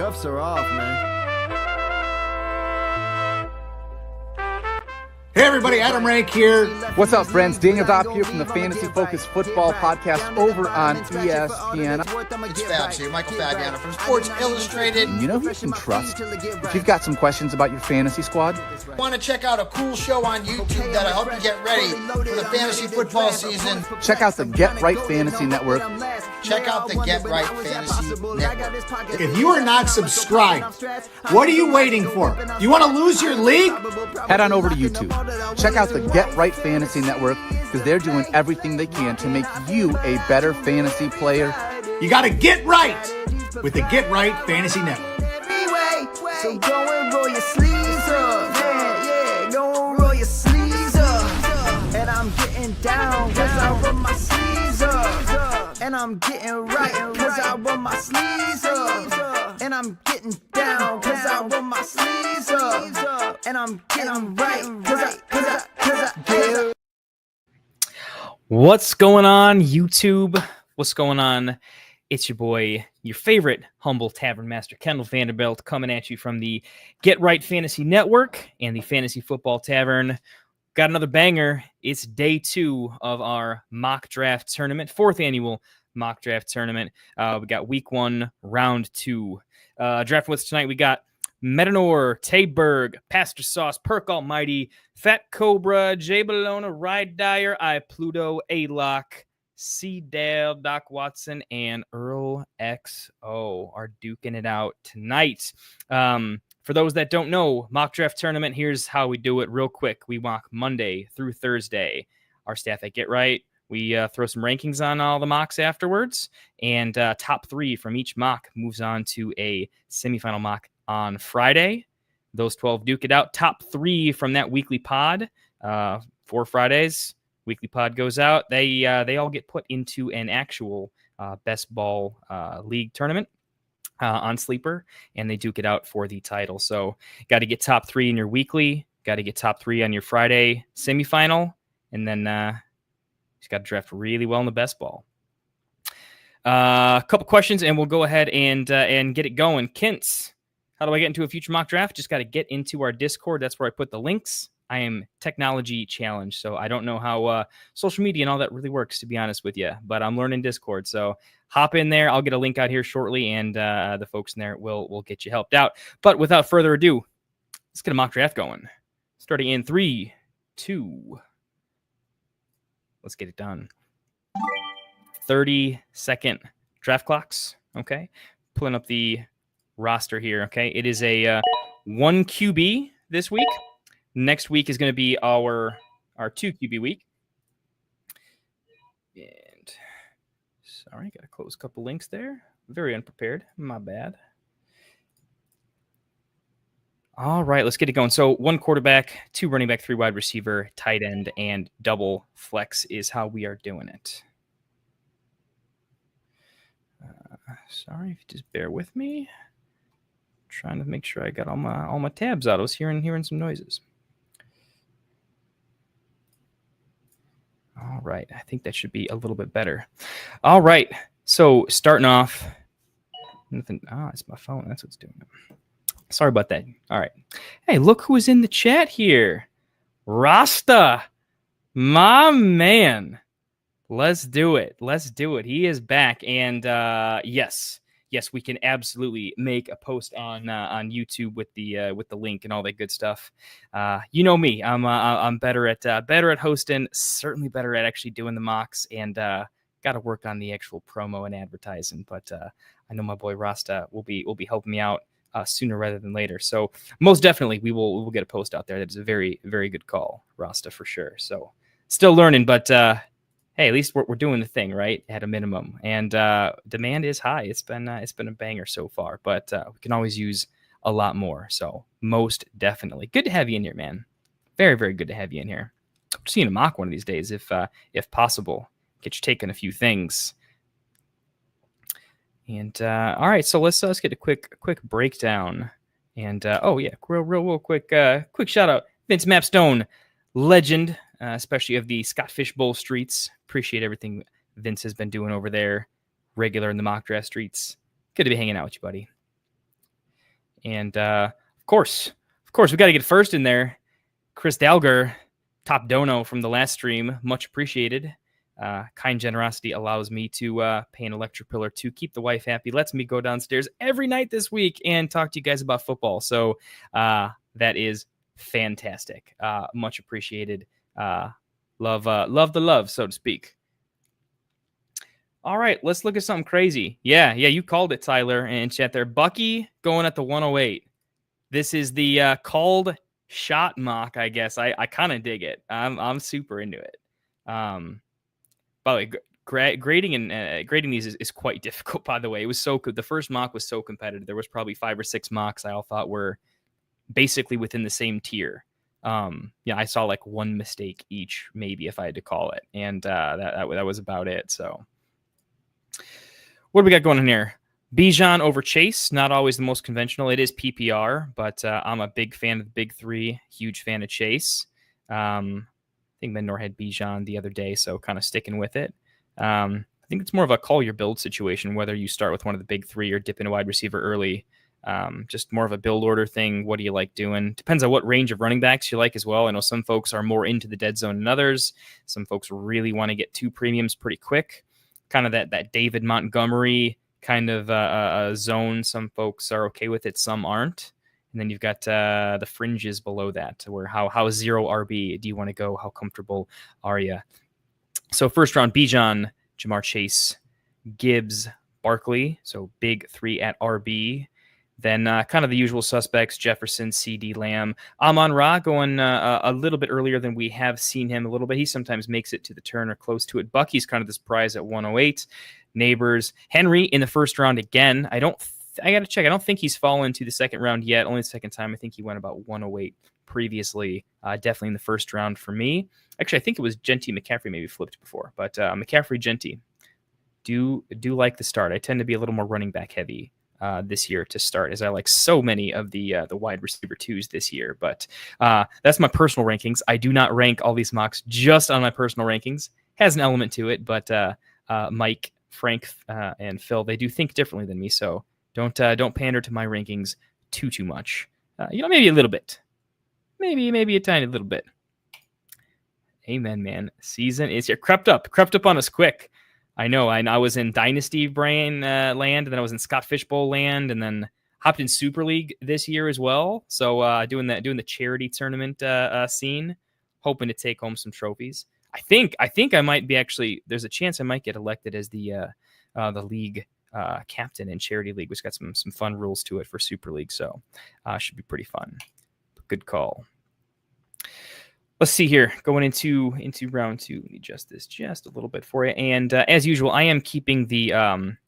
cuffs are off, man. Hey everybody, Adam Rank here. What's up, friends? Daniel Dopp here from the Fantasy Focused Football Podcast over on ESPN. It's Fabs here, Michael Fabiano from Sports Illustrated. You know who you can trust if you've got some questions about your fantasy squad? Want to check out a cool show on YouTube that'll help you get ready for the fantasy football season? Check out the Get Right Fantasy Network. Check out the Get Right Fantasy Network. If you are not subscribed, what are you waiting for? You want to lose your league? Head on over to YouTube. Check out the Get Right Fantasy Network because they're doing everything they can to make you a better fantasy player. You got to get right with the Get Right Fantasy Network. So go and roll your sleeves up. Yeah, go and roll your sleeves up. And I'm getting down cause I roll my sleeves up. And I'm getting right cause I roll my sleeves up. And I'm getting down cause I roll my sleeves up. And I'm getting right cause I get. What's going on, YouTube? What's going on? It's your boy, your favorite humble tavern master, Kendall VanDerBilt, coming at you from the Get Right Fantasy Network and the Fantasy Football Tavern. Got another banger. It's day 2 of our mock draft tournament, 4th annual mock draft tournament. We got week 1, round 2. Drafting with us tonight, we got Metanor, Tayberg, Pastor Sauce, Perk Almighty, Fat Cobra, J Bologna, Ride Dyer, I Pluto, A-Lock, C. Dale, Doc Watson, and Earl XO are duking it out tonight. For those that don't know, mock draft tournament, here's how we do it real quick. We mock Monday through Thursday. Our staff at Get Right, we throw some rankings on all the mocks afterwards, and top 3 from each mock moves on to a semifinal mock on Friday. Those 12 duke it out. Top 3 from that weekly pod, 4 Fridays. Weekly pod goes out. They all get put into an actual best ball league tournament on Sleeper, and they duke it out for the title. So got to get top 3 in your weekly, got to get top 3 on your Friday semifinal, and then just got to draft really well in the best ball. A couple questions, and we'll go ahead and get it going. Kintz, how do I get into a future mock draft? Just got to get into our Discord. That's where I put the links. I am technology challenged, so I don't know how social media and all that really works, to be honest with you, but I'm learning Discord. So hop in there. I'll get a link out here shortly, and the folks in there will get you helped out. But without further ado, let's get a mock draft going. Starting in 3, 2. Let's get it done. 30-second draft clocks. Okay. Pulling up the roster here. Okay. It is a 1 QB this week. Next week is going to be our 2 QB week. And sorry, got to close a couple links there. Very unprepared. My bad. All right, let's get it going. So 1 quarterback, 2 running back, 3 wide receiver, tight end, and double flex is how we are doing it. Sorry, if you just bear with me. Trying to make sure I got all my tabs out. I was hearing some noises. All right, I think that should be a little bit better. All right, so starting off, nothing. It's my phone. That's what's doing it. Sorry about that. All right. Hey, look who's in the chat here. Rasta, my man. Let's do it. He is back, and yes, we can absolutely make a post on YouTube with the link and all that good stuff. You know me, I'm better at hosting, certainly better at actually doing the mocks, and got to work on the actual promo and advertising. But I know my boy Rasta will be helping me out sooner rather than later. So most definitely we will get a post out there. That is a very, very good call, Rasta, for sure. So still learning, but hey, at least we're doing the thing, right? At a minimum. And demand is high. It's been a banger so far, but we can always use a lot more. So most definitely. Good to have you in here, man. Very, very good to have you in here. I'm seeing a mock one of these days, if possible. Get you taking a few things. And all right, so let's get a quick breakdown. And real quick shout out, Vince Mapstone, legend, especially of the Scott Fishbowl streets. Appreciate everything Vince has been doing over there. Regular in the mock draft streets. Good to be hanging out with you, buddy. And of course, we got to get first in there. Chris Dalger, top dono from the last stream, much appreciated. Kind generosity allows me to pay an electric pillar to keep the wife happy, lets me go downstairs every night this week and talk to you guys about football. So that is fantastic. Much appreciated. Love the love, so to speak. All right, let's look at something crazy. Yeah, you called it, Tyler, and chat there. Bucky going at the 108. This is the called shot mock, I guess. I kind of dig it. I'm super into it. By the way, grading these is quite difficult. By the way, it was so good. The first mock was so competitive. There was probably 5 or 6 mocks I all thought were basically within the same tier. I saw like one mistake each, maybe, if I had to call it, and that was about it. So, what do we got going on here? Bijan over Chase, not always the most conventional. It is PPR, but I'm a big fan of the big three, huge fan of Chase. I think Menor had Bijan the other day, so kind of sticking with it. I think it's more of a call your build situation, whether you start with one of the big three or dip in a wide receiver early. Just more of a build order thing. What do you like doing? Depends on what range of running backs you like as well. I know some folks are more into the dead zone than others. Some folks really want to get 2 premiums pretty quick. Kind of that David Montgomery kind of zone. Some folks are okay with it, some aren't. And then you've got the fringes below that, where how 0 RB do you want to go? How comfortable are you? So first round, Bijan, Jamar Chase, Gibbs, Barkley. So big 3 at RB. Then kind of the usual suspects, Jefferson, CD Lamb. Amon-Ra going a little bit earlier than we have seen him a little bit. He sometimes makes it to the turn or close to it. Bucky's kind of the surprise at 108. Neighbors. Henry in the first round again. I got to check. I don't think he's fallen to the second round yet. Only the second time. I think he went about 108 previously. Definitely in the first round for me. Actually, I think it was Genty McCaffrey maybe flipped before. But McCaffrey, Genty. Do like the start. I tend to be a little more running back heavy this year to start, as I like so many of the wide receiver 2s this year. But that's my personal rankings. I do not rank all these mocks just on my personal rankings. Has an element to it, but Mike, Frank, and Phil, they do think differently than me. So don't pander to my rankings too much. Maybe a little bit, maybe a tiny little bit. Amen, man. Season is here. Crept up on us quick. I know. I was in Dynasty Brain land, and then I was in Scott Fishbowl land, and then hopped in Super League this year as well. So doing the charity tournament scene, hoping to take home some trophies. I think I might be actually. There's a chance I might get elected as the league captain in charity league, which got some fun rules to it for Super League. So should be pretty fun. Good call. Let's see here, going into round 2. Let me adjust this just a little bit for you. And as usual, I am keeping the I'm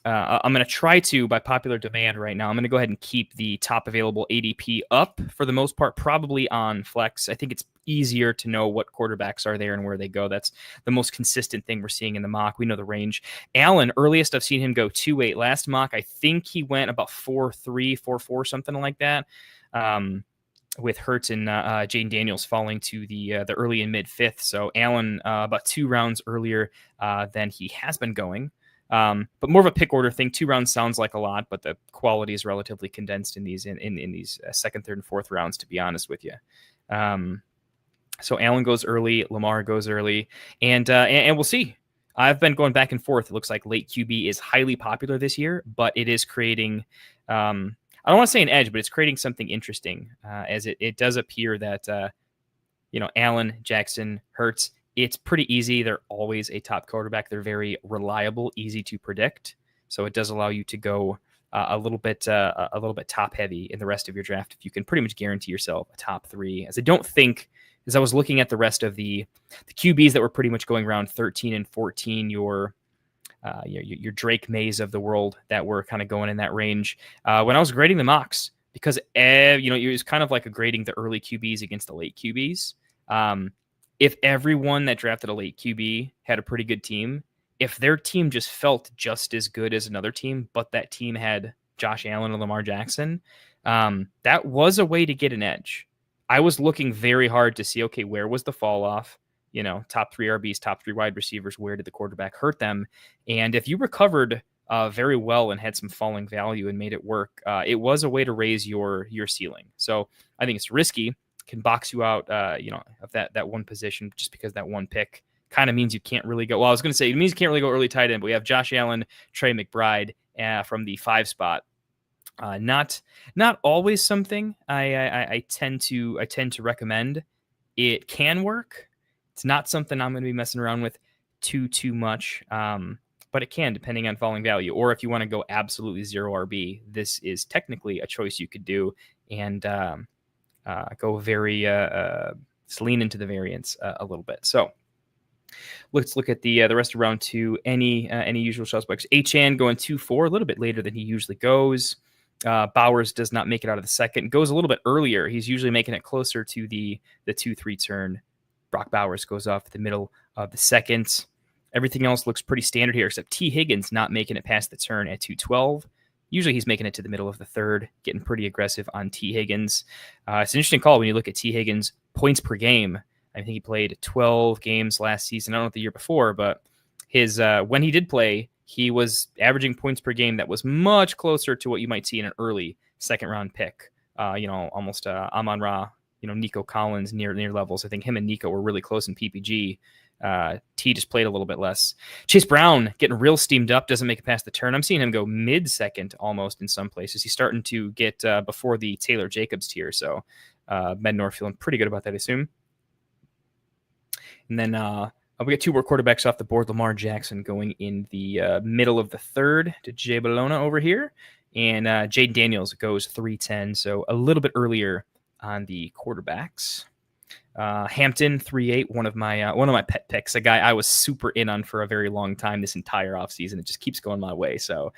going to try to, by popular demand right now, I'm going to go ahead and keep the top available ADP up for the most part, probably on Flex. I think it's easier to know what quarterbacks are there and where they go. That's the most consistent thing we're seeing in the mock. We know the range. Allen, earliest I've seen him go 2.8. Last mock, I think he went about 4.3, 4.4, something like that. With Hurts and Jaden Daniels falling to the early and mid 5th. So Allen about 2 rounds earlier than he has been going. But more of a pick order thing. 2 rounds sounds like a lot, but the quality is relatively condensed in these in these second, third, and fourth rounds, to be honest with you. So Allen goes early, Lamar goes early, and we'll see. I've been going back and forth. It looks like late QB is highly popular this year, but it is creating I don't want to say an edge, but it's creating something interesting, as it does appear that, Allen, Jackson, Hurts, it's pretty easy. They're always a top quarterback. They're very reliable, easy to predict. So it does allow you to go a little bit top heavy in the rest of your draft if you can pretty much guarantee yourself a top 3. As I don't think, as I was looking at the rest of the QBs that were pretty much going around 13 and 14, your Drake Mays of the world that were kind of going in that range. When I was grading the mocks, because it was kind of like a grading the early QBs against the late QBs. If everyone that drafted a late QB had a pretty good team, if their team just felt just as good as another team, but that team had Josh Allen and Lamar Jackson, that was a way to get an edge. I was looking very hard to see, okay, where was the fall off? Top 3 RBs, top 3 wide receivers, where did the quarterback hurt them? And if you recovered very well and had some falling value and made it work. It was a way to raise your ceiling. So I think it's risky, can box you out, of that one position, just because that one pick kind of means you can't really go. Well, I was going to say it means you can't really go early tight end, but we have Josh Allen, Trey McBride from the 5 spot. Not always something I tend to recommend. It can work. It's not something I'm going to be messing around with too much. But it can, depending on falling value. Or if you want to go absolutely 0 RB, this is technically a choice you could do, and go very lean into the variance a little bit. So let's look at the rest of round 2. Any usual suspects. Achane going 2-4, a little bit later than he usually goes. Bowers does not make it out of the second. Goes a little bit earlier. He's usually making it closer to the 2-3 turn. Brock Bowers goes off at the middle of the second. Everything else looks pretty standard here, except T. Higgins not making it past the turn at 2-12. Usually he's making it to the middle of the third, getting pretty aggressive on T. Higgins. It's an interesting call when you look at T. Higgins' points per game. I think he played 12 games last season. I don't know the year before, but his when he did play, he was averaging points per game that was much closer to what you might see in an early second-round pick. Almost Amon-Ra, Nico Collins near levels. I think him and Nico were really close in PPG. T just played a little bit less. Chase Brown getting real steamed up, doesn't make it past the turn. I'm seeing him go mid-second almost in some places. He's starting to get before the Taylor Jacobs tier, so Mednor feeling pretty good about that, I assume. And then we get 2 more quarterbacks off the board. Lamar Jackson going in the middle of the third to Jay Bologna over here, and Jaden Daniels goes 3-10, so a little bit earlier on the quarterbacks. Hampton 3-8, one of my pet picks, a guy I was super in on for a very long time this entire offseason. It just keeps going my way. So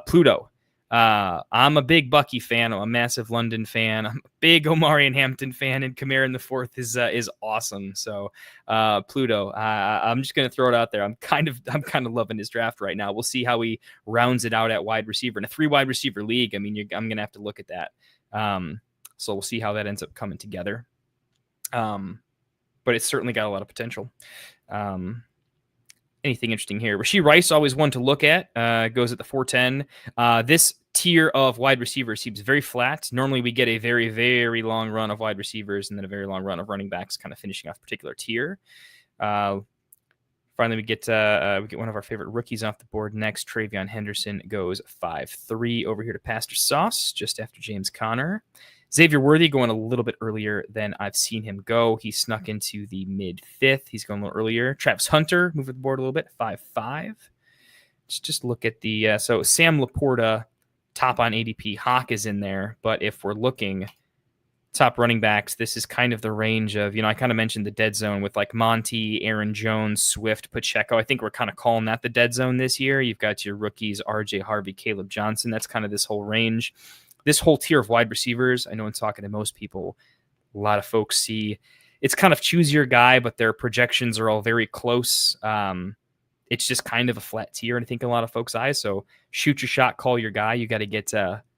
Pluto. I'm a big Bucky fan. I'm a massive London fan. I'm a big Omari and Hampton fan, and Kamara in the fourth is awesome. So Pluto, I'm just gonna throw it out there. I'm kind of loving his draft right now. We'll see how he rounds it out at wide receiver in a 3 wide receiver league. I mean, I'm gonna have to look at that. So we'll see how that ends up coming together. But it's certainly got a lot of potential. Anything interesting here? Rashee Rice, always one to look at, goes at the 410. This tier of wide receivers seems very flat. Normally we get a very, very long run of wide receivers and then a very long run of running backs kind of finishing off a particular tier. Finally, we get one of our favorite rookies off the board next. Travion Henderson goes 5-3 over here to Pastor Sauce, just after James Conner. Xavier Worthy going a little bit earlier than I've seen him go. He snuck into the mid-5th. He's going a little earlier. Travis Hunter moved the board a little bit, 5-5. Just look at the so Sam Laporta, top on ADP. Hawk is in there, but if we're looking top running backs, this is kind of the range of, I kind of mentioned the dead zone with like Monty, Aaron Jones, Swift, Pacheco. I think we're kind of calling that the dead zone this year. You've got your rookies, RJ Harvey, Caleb Johnson. That's kind of this whole range. This whole tier of wide receivers, I know in talking to most people, a lot of folks see it's kind of choose your guy, but their projections are all very close. It's just kind of a flat tier, and I think a lot of folks' eyes. So shoot your shot, call your guy. You got to get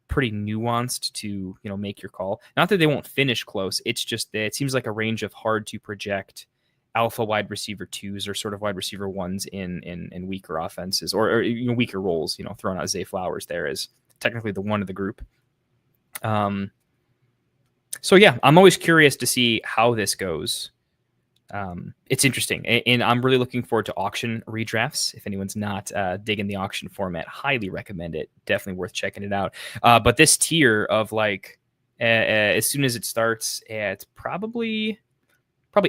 pretty nuanced to make your call. Not that they won't finish close. It's just that it seems like a range of hard to project alpha wide receiver 2s or sort of wide receiver 1s in weaker offenses or weaker roles. Throwing out Zay Flowers there is technically the one of the group. So yeah, I'm always curious to see how this goes. It's interesting, and I'm really looking forward to auction redrafts. If anyone's not digging the auction format, highly recommend it. Definitely worth checking it out. But this tier of as soon as it starts, it's probably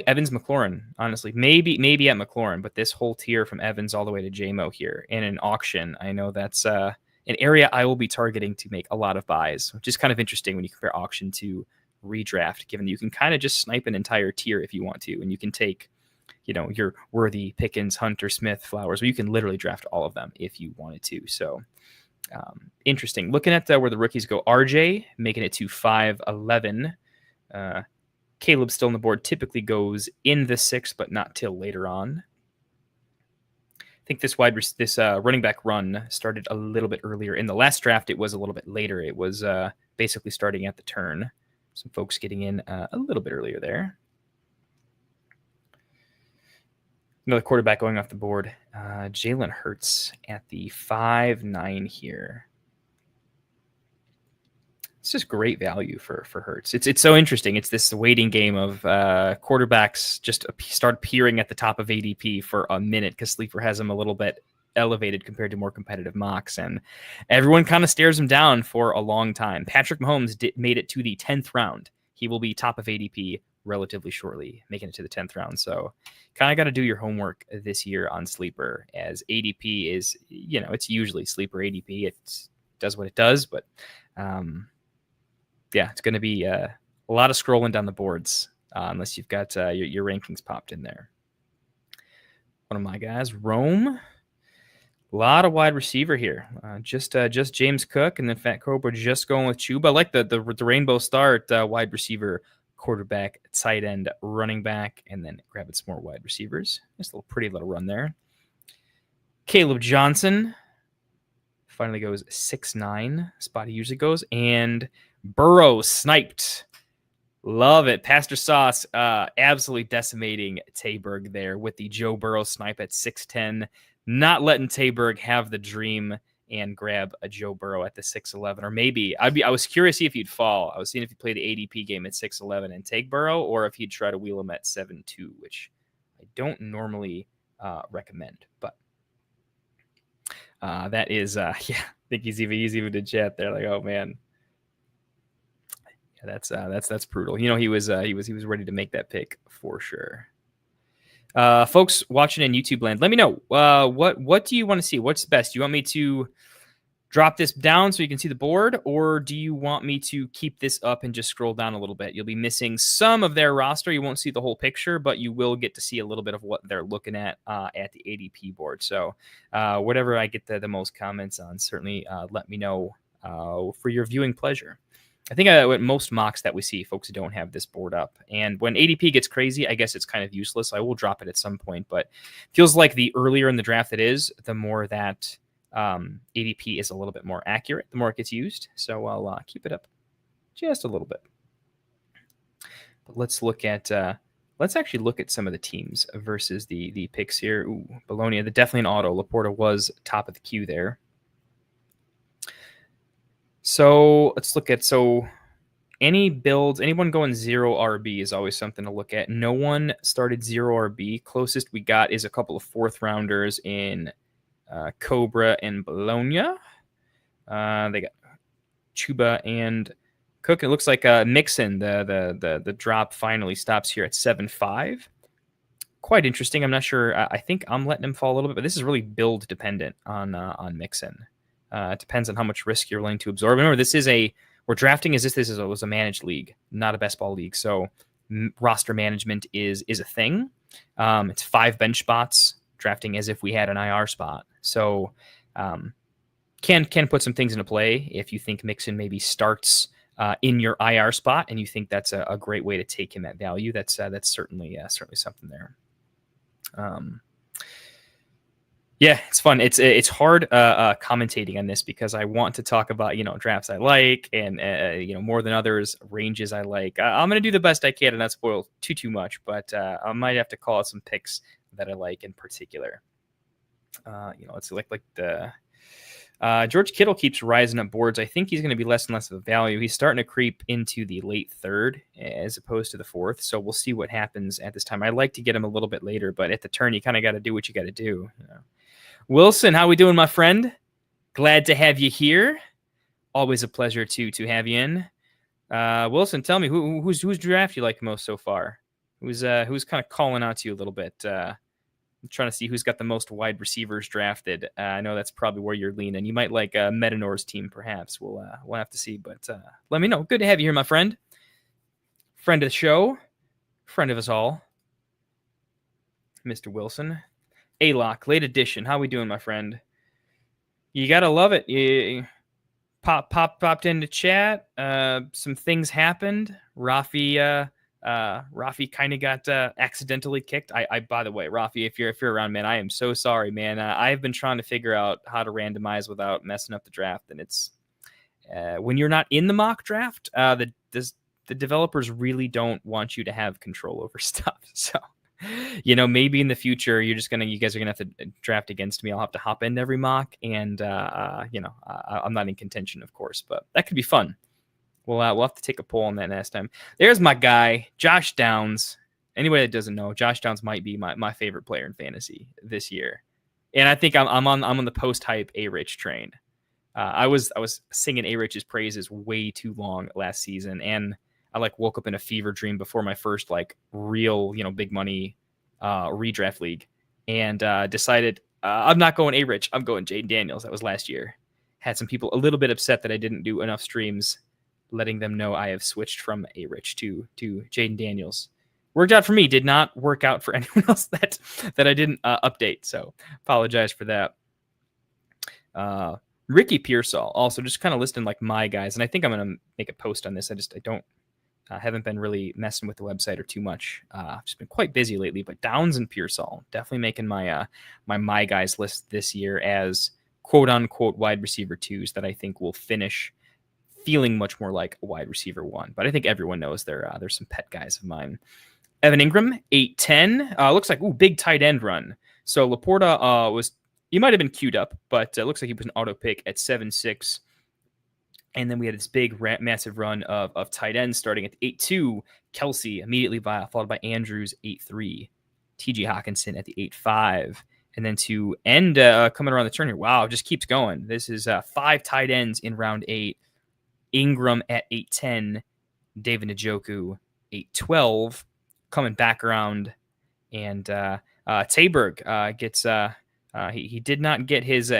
Evans McLaurin. Honestly, maybe at McLaurin, but this whole tier from Evans all the way to JMO here in an auction, I know that's an area I will be targeting to make a lot of buys, which is kind of interesting when you compare auction to redraft, given that you can kind of just snipe an entire tier if you want to, and you can take, your Worthy, Pickens, Hunter, Smith, Flowers, or you can literally draft all of them if you wanted to. So interesting. Looking at where the rookies go, RJ making it to 5-11. Caleb still on the board, typically goes in the 6th, but not till later on. I think this running back run started a little bit earlier. In the last draft, it was a little bit later. It was basically starting at the turn. Some folks getting in a little bit earlier there. Another quarterback going off the board. Jalen Hurts at the 5.9 here. It's just great value for Hurts. It's so interesting. It's this waiting game of quarterbacks just start appearing at the top of ADP for a minute because Sleeper has them a little bit elevated compared to more competitive mocks, and everyone kind of stares him down for a long time. Patrick Mahomes made it to the 10th round. He will be top of ADP relatively shortly, making it to the 10th round. So kind of got to do your homework this year on Sleeper, as ADP is, it's usually Sleeper ADP. It does what it does, but yeah, it's going to be a lot of scrolling down the boards unless you've got your rankings popped in there. One of my guys, Rome. A lot of wide receiver here. Just James Cook, and then Fat Cobra just going with Chuba. I like the Rainbow Start wide receiver, quarterback, tight end, running back, and then grabbing some more wide receivers. Just a little pretty little run there. Caleb Johnson finally goes 6'9", spot he usually goes, and Burrow sniped. Love it. Pastor Sauce absolutely decimating Tayberg there with the Joe Burrow snipe at 6'10", not letting Tayberg have the dream and grab a Joe Burrow at the 6'11", or maybe I was curious if he'd fall. I was seeing if he'd play the ADP game at 6'11" and take Burrow, or if he'd try to wheel him at 7'2", which I don't normally recommend, but that is I think he's even in chat there like, oh man. Yeah, that's brutal. He was ready to make that pick for sure. Folks watching in YouTube land, let me know what do you want to see? What's best? Do you want me to drop this down so you can see the board, or do you want me to keep this up and just scroll down a little bit? You'll be missing some of their roster. You won't see the whole picture, but you will get to see a little bit of what they're looking at the ADP board. So whatever I get the most comments on, certainly let me know for your viewing pleasure. I think with most mocks that we see, folks don't have this board up. And when ADP gets crazy, I guess it's kind of useless. I will drop it at some point, but feels like the earlier in the draft it is, the more that ADP is a little bit more accurate, the more it gets used. So I'll keep it up just a little bit. But let's actually look at some of the teams versus the picks here. Ooh, Bologna, definitely an auto. Laporta was top of the queue there. So let's look at, any builds, anyone going 0 RB is always something to look at. No one started 0 RB. Closest we got is a couple of 4th rounders in Cobra and Bologna. They got Chuba and Cook. It looks like Mixon, the drop finally stops here at 7.5. Quite interesting. I'm not sure. I think I'm letting him fall a little bit, but this is really build dependent on Mixon. It depends on how much risk you're willing to absorb. Remember, we're drafting as if this was a managed league, not a best ball league. So roster management is a thing. It's 5 bench spots, drafting as if we had an IR spot. So can put some things into play if you think Mixon maybe starts in your IR spot and you think that's a great way to take him at value. That's certainly something there. Yeah, it's fun. It's hard commentating on this because I want to talk about drafts I like and more than others, ranges I like. I'm going to do the best I can and not spoil too much, but I might have to call out some picks that I like in particular. It's like the George Kittle keeps rising up boards. I think he's going to be less and less of a value. He's starting to creep into the late 3rd as opposed to the 4th. So we'll see what happens at this time. I like to get him a little bit later, but at the turn, you kind of got to do what you got to do. Wilson, how we doing, my friend? Glad to have you here. Always a pleasure to have you in. Wilson, tell me whose draft you like most so far? Who's kind of calling out to you a little bit? I'm trying to see who's got the most wide receivers drafted. I know that's probably where you're leaning. You might like Metanor's team, perhaps. We'll have to see, but let me know. Good to have you here, my friend. Friend of the show, friend of us all, Mr. Wilson. A-Lock, late edition. How we doing, my friend? You gotta love it. You popped into chat. Some things happened. Rafi kind of got accidentally kicked. I by the way, Rafi, if you're around, man, I am so sorry, man. I've been trying to figure out how to randomize without messing up the draft, and it's when you're not in the mock draft, the developers really don't want you to have control over stuff. So Maybe in the future you guys are gonna have to draft against me. I'll have to hop into every mock, and I'm not in contention, of course, but that could be fun. We'll have to take a poll on that next time. There's my guy, Josh Downs. Anybody that doesn't know, Josh Downs might be my favorite player in fantasy this year, and I think I'm on the post hype A-Rich train. I was singing A-Rich's praises way too long last season, and I woke up in a fever dream before my first real big money redraft league, and decided I'm not going A-Rich. I'm going Jaden Daniels. That was last year. Had some people a little bit upset that I didn't do enough streams, letting them know I have switched from A-Rich to Jaden Daniels. Worked out for me. Did not work out for anyone else that I didn't update. So apologize for that. Ricky Pearsall also just kind of listing my guys, and I think I'm gonna make a post on this. I haven't been really messing with the website or too much. Just been quite busy lately, but Downs and Pearsall definitely making my guys list this year as quote unquote wide receiver 2s that I think will finish feeling much more like a wide receiver 1. But I think everyone knows they're some pet guys of mine. Evan Ingram, 8'10". Looks like big tight end run. So Laporta he might have been queued up, but it looks like he was an auto pick at 7'6". And then we had this big massive run of tight ends starting at 8'2". Kelsey immediately followed by Andrews, 8'3". T.J. Hawkinson at the 8'5". And then to end coming around the turn here, wow, just keeps going. This is 5 tight ends in round 8. Ingram at 8'10". David Njoku, 8'12". Coming back around. And Tayberg gets... he did not get his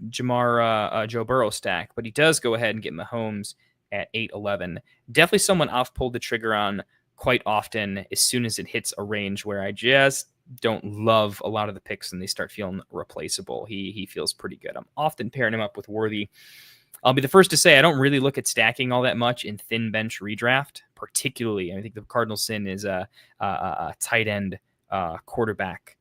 Jamar Joe Burrow stack, but he does go ahead and get Mahomes at 8'11". Definitely someone I've pulled the trigger on quite often as soon as it hits a range where I just don't love a lot of the picks and they start feeling replaceable. He feels pretty good. I'm often pairing him up with Worthy. I'll be the first to say I don't really look at stacking all that much in thin bench redraft, particularly. I think the Cardinal sin is a tight end quarterback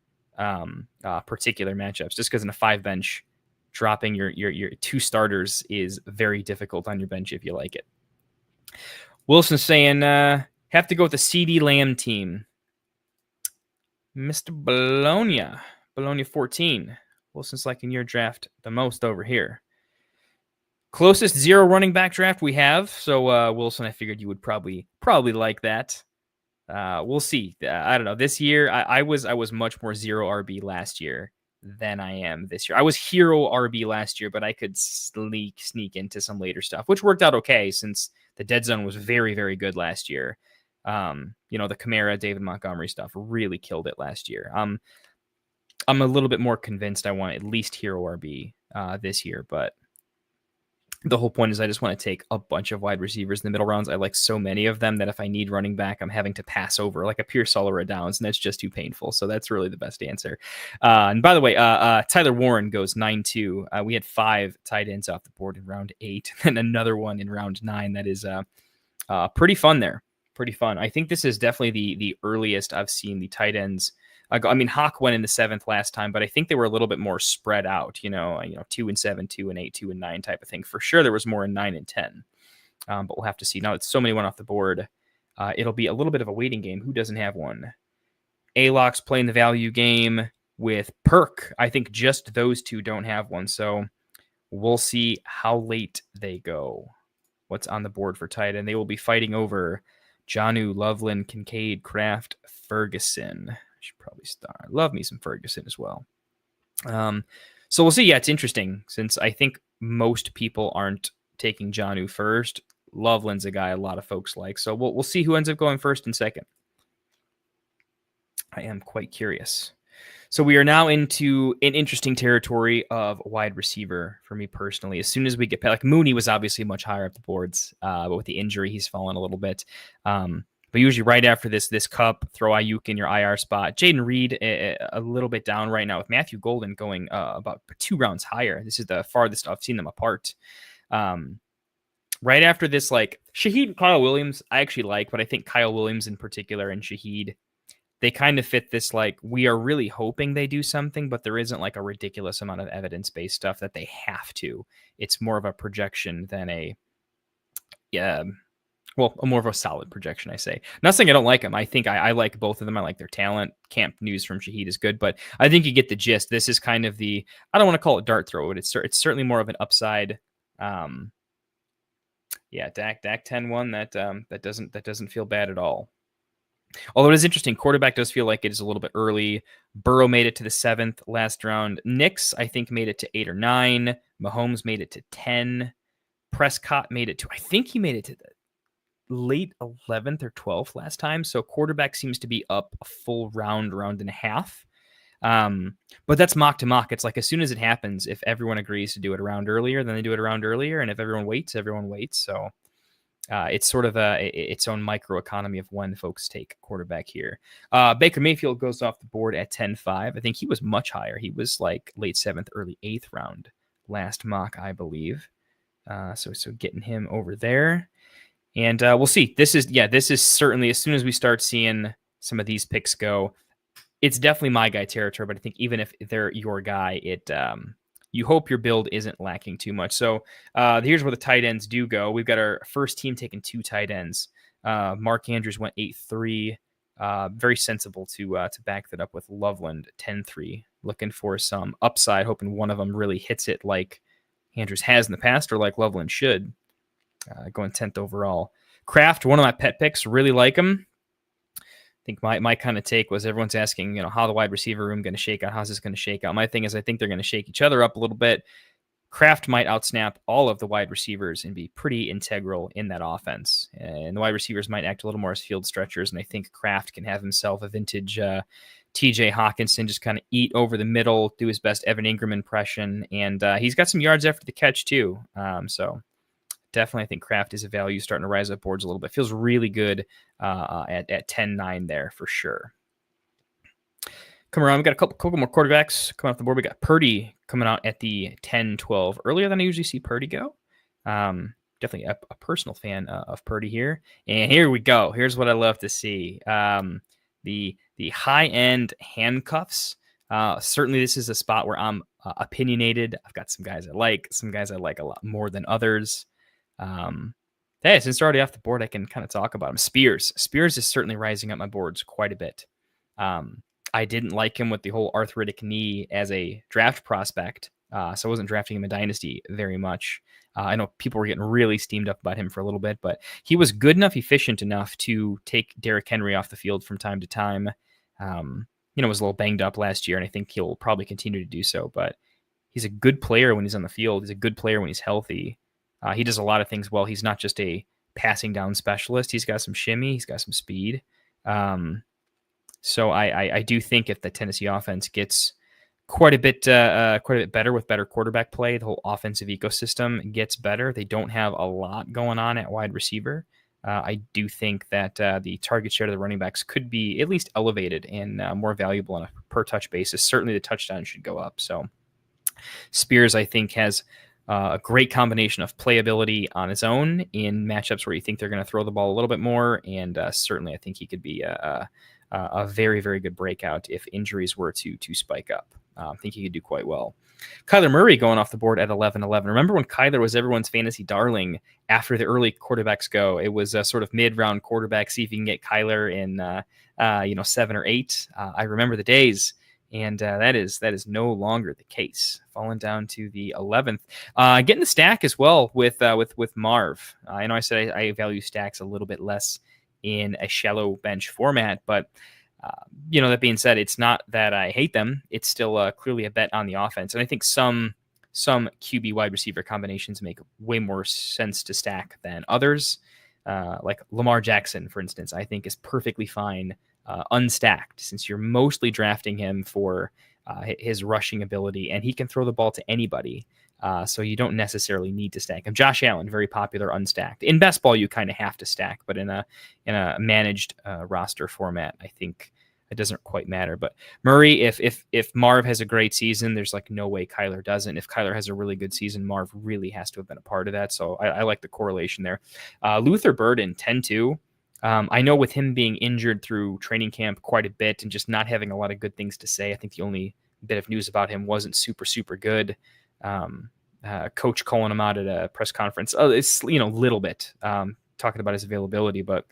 particular matchups, just because in a 5 bench, dropping your 2 starters is very difficult on your bench if you like it. Wilson's saying have to go with the CD Lamb team. Mr. Bologna 14. Wilson's liking your draft the most over here. Closest 0 running back draft we have. So Wilson, I figured you would probably like that. We'll see. I don't know. This year, I was much more 0 RB last year than I am this year. I was hero RB last year, but I could sneak into some later stuff, which worked out okay since the dead zone was very, very good last year. The Kamara, David Montgomery stuff really killed it last year. I'm a little bit more convinced I want at least hero RB this year, but the whole point is I just want to take a bunch of wide receivers in the middle rounds. I like so many of them that if I need running back, I'm having to pass over like a Pearsall or a Downs, and that's just too painful. So that's really the best answer. And by the way, Tyler Warren goes 9-2. We had 5 tight ends off the board in round 8 and another one in round 9. That is pretty fun there. Pretty fun. I think this is definitely the earliest I've seen the tight ends. Hawk went in the 7th last time, but I think they were a little bit more spread out, 2 and 7, 2 and 8, 2 and 9 type of thing. For sure, there was more in 9 and 10, but we'll have to see. Now that so many went off the board, it'll be a little bit of a waiting game. Who doesn't have one? Alox playing the value game with Perk. I think just those 2 don't have one, so we'll see how late they go. What's on the board for tight end? They will be fighting over Jonnu, Loveland, Kincaid, Kraft, Ferguson. Should probably start. Love me some Ferguson as well. So we'll see. Yeah, it's interesting since I think most people aren't taking Jonnu first. Loveland's a guy a lot of folks like. So we'll see who ends up going first and second. I am quite curious. So we are now into an interesting territory of wide receiver for me personally. As soon as we get like Mooney was obviously much higher up the boards, but with the injury, he's fallen a little bit. But usually right after this cup, throw Ayuk in your IR spot. Jaden Reed a little bit down right now with Matthew Golden going about 2 rounds higher. This is the farthest I've seen them apart. Right after this, like Shaheed and Kyle Williams, I actually like, but I think Kyle Williams in particular and Shaheed, they kind of fit this, like, we are really hoping they do something, but there isn't like a ridiculous amount of evidence-based stuff that they have to. It's more of a projection than a Well, a more of a solid projection, I say. Not saying I don't like him. I think I like both of them. I like their talent. Camp news from Shaheed is good, but I think you get the gist. This is kind of the, I don't want to call it dart throw, but it's certainly more of an upside. Yeah, Dak 10-1. That doesn't feel bad at all. Although it is interesting, quarterback does feel like it is a little bit early. Burrow made it to the 7th last round. Nix, I think, made it to 8 or 9. Mahomes made it to 10. Prescott made it to, I think he made it to the late 11th or 12th last time. So quarterback seems to be up a full round and a half. But that's mock to mock. It's like as soon as it happens, if everyone agrees to do it a round earlier, then they do it a round earlier. And if everyone waits, everyone waits. So it's sort of its own microeconomy of when folks take quarterback here. Baker Mayfield goes off the board at 10-5. I think he was much higher. He was like late 7th, early 8th round last mock, I believe. So getting him over there. And we'll see. This is certainly, as soon as we start seeing some of these picks go, it's definitely my guy territory. But I think even if they're your guy, you hope your build isn't lacking too much. So here's where the tight ends do go. We've got our first team taking 2 tight ends. Mark Andrews went 8-3. Very sensible to back that up with Loveland 10-3. Looking for some upside, hoping one of them really hits it like Andrews has in the past or like Loveland should. Going 10th overall. Kraft, one of my pet picks, really like him. I think my kind of take was everyone's asking, how the wide receiver room going to shake out? How's this going to shake out? My thing is I think they're going to shake each other up a little bit. Kraft might outsnap all of the wide receivers and be pretty integral in that offense. And the wide receivers might act a little more as field stretchers. And I think Kraft can have himself a vintage TJ Hawkinson, just kind of eat over the middle, do his best Evan Ingram impression. And he's got some yards after the catch too. So definitely, I think Kraft is a value starting to rise up boards a little bit. Feels really good at 10-9 there for sure. Come around, we got a couple more quarterbacks coming off the board. We got Purdy coming out at the 10-12, earlier than I usually see Purdy go. Definitely a personal fan of Purdy here. And here we go. Here's what I love to see. The high-end handcuffs. Certainly, this is a spot where I'm opinionated. I've got some guys I like a lot more than others. Hey, since they're already off the board, I can kind of talk about him. Spears is certainly rising up my boards quite a bit. I didn't like him with the whole arthritic knee as a draft prospect, so I wasn't drafting him in Dynasty very much. I know people were getting really steamed up about him for a little bit, but he was good enough, efficient enough to take Derrick Henry off the field from time to time. Was a little banged up last year, and I think he'll probably continue to do so, but he's a good player when he's on the field. He's a good player when he's healthy. He does a lot of things well. He's not just a passing down specialist. He's got some shimmy. He's got some speed. So I do think if the Tennessee offense gets quite a bit better with better quarterback play, the whole offensive ecosystem gets better. They don't have a lot going on at wide receiver. I do think that the target share of the running backs could be at least elevated and more valuable on a per touch basis. Certainly the touchdown should go up. So Spears, I think, has a great combination of playability on his own in matchups where you think they're going to throw the ball a little bit more. And certainly I think he could be a very, very good breakout if injuries were to spike up. I think he could do quite well. Kyler Murray going off the board at 11-11. Remember when Kyler was everyone's fantasy darling after the early quarterbacks go? It was a sort of mid-round quarterback. See if you can get Kyler in 7 or 8. I remember the days. And that is no longer the case. Falling down to the 11th, getting the stack as well with Marv. I know I said I value stacks a little bit less in a shallow bench format, but that being said, it's not that I hate them. It's still clearly a bet on the offense, and I think some QB wide receiver combinations make way more sense to stack than others. Like Lamar Jackson, for instance, I think is perfectly fine unstacked, since you're mostly drafting him for his rushing ability, and he can throw the ball to anybody. So you don't necessarily need to stack him. Josh Allen, very popular unstacked. In best ball, you kind of have to stack, but in a managed roster format, I think it doesn't quite matter. But Murray, if Marv has a great season, there's like no way Kyler doesn't. If Kyler has a really good season, Marv really has to have been a part of that. So I like the correlation there. Luther Burden, 10-2. I know with him being injured through training camp quite a bit and just not having a lot of good things to say, I think the only bit of news about him wasn't super, super good. Coach calling him out at a press conference. It's, little bit. talking about his availability, but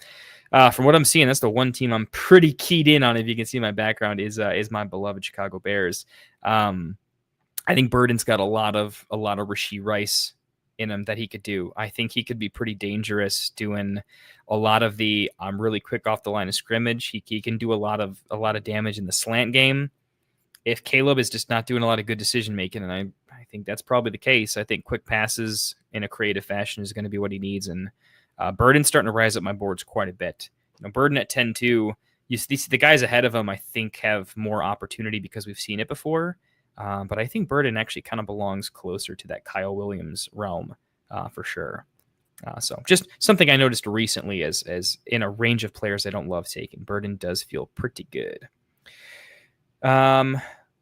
from what I'm seeing, that's the one team I'm pretty keyed in on. If you can see my background, is my beloved Chicago Bears. I think Burden's got a lot of Rashee Rice in him that he could do. I think he could be pretty dangerous doing a lot of the I'm really quick off the line of scrimmage. He can do a lot of damage in the slant game. If Caleb is just not doing a lot of good decision making, and I think that's probably the case, I think quick passes in a creative fashion is going to be what he needs. And Burden's starting to rise up my boards quite a bit. Burden at 10-2, the guys ahead of him, I think, have more opportunity because we've seen it before. But I think Burden actually kind of belongs closer to that Kyle Williams realm for sure. So just something I noticed recently as in a range of players I don't love taking. Burden does feel pretty good.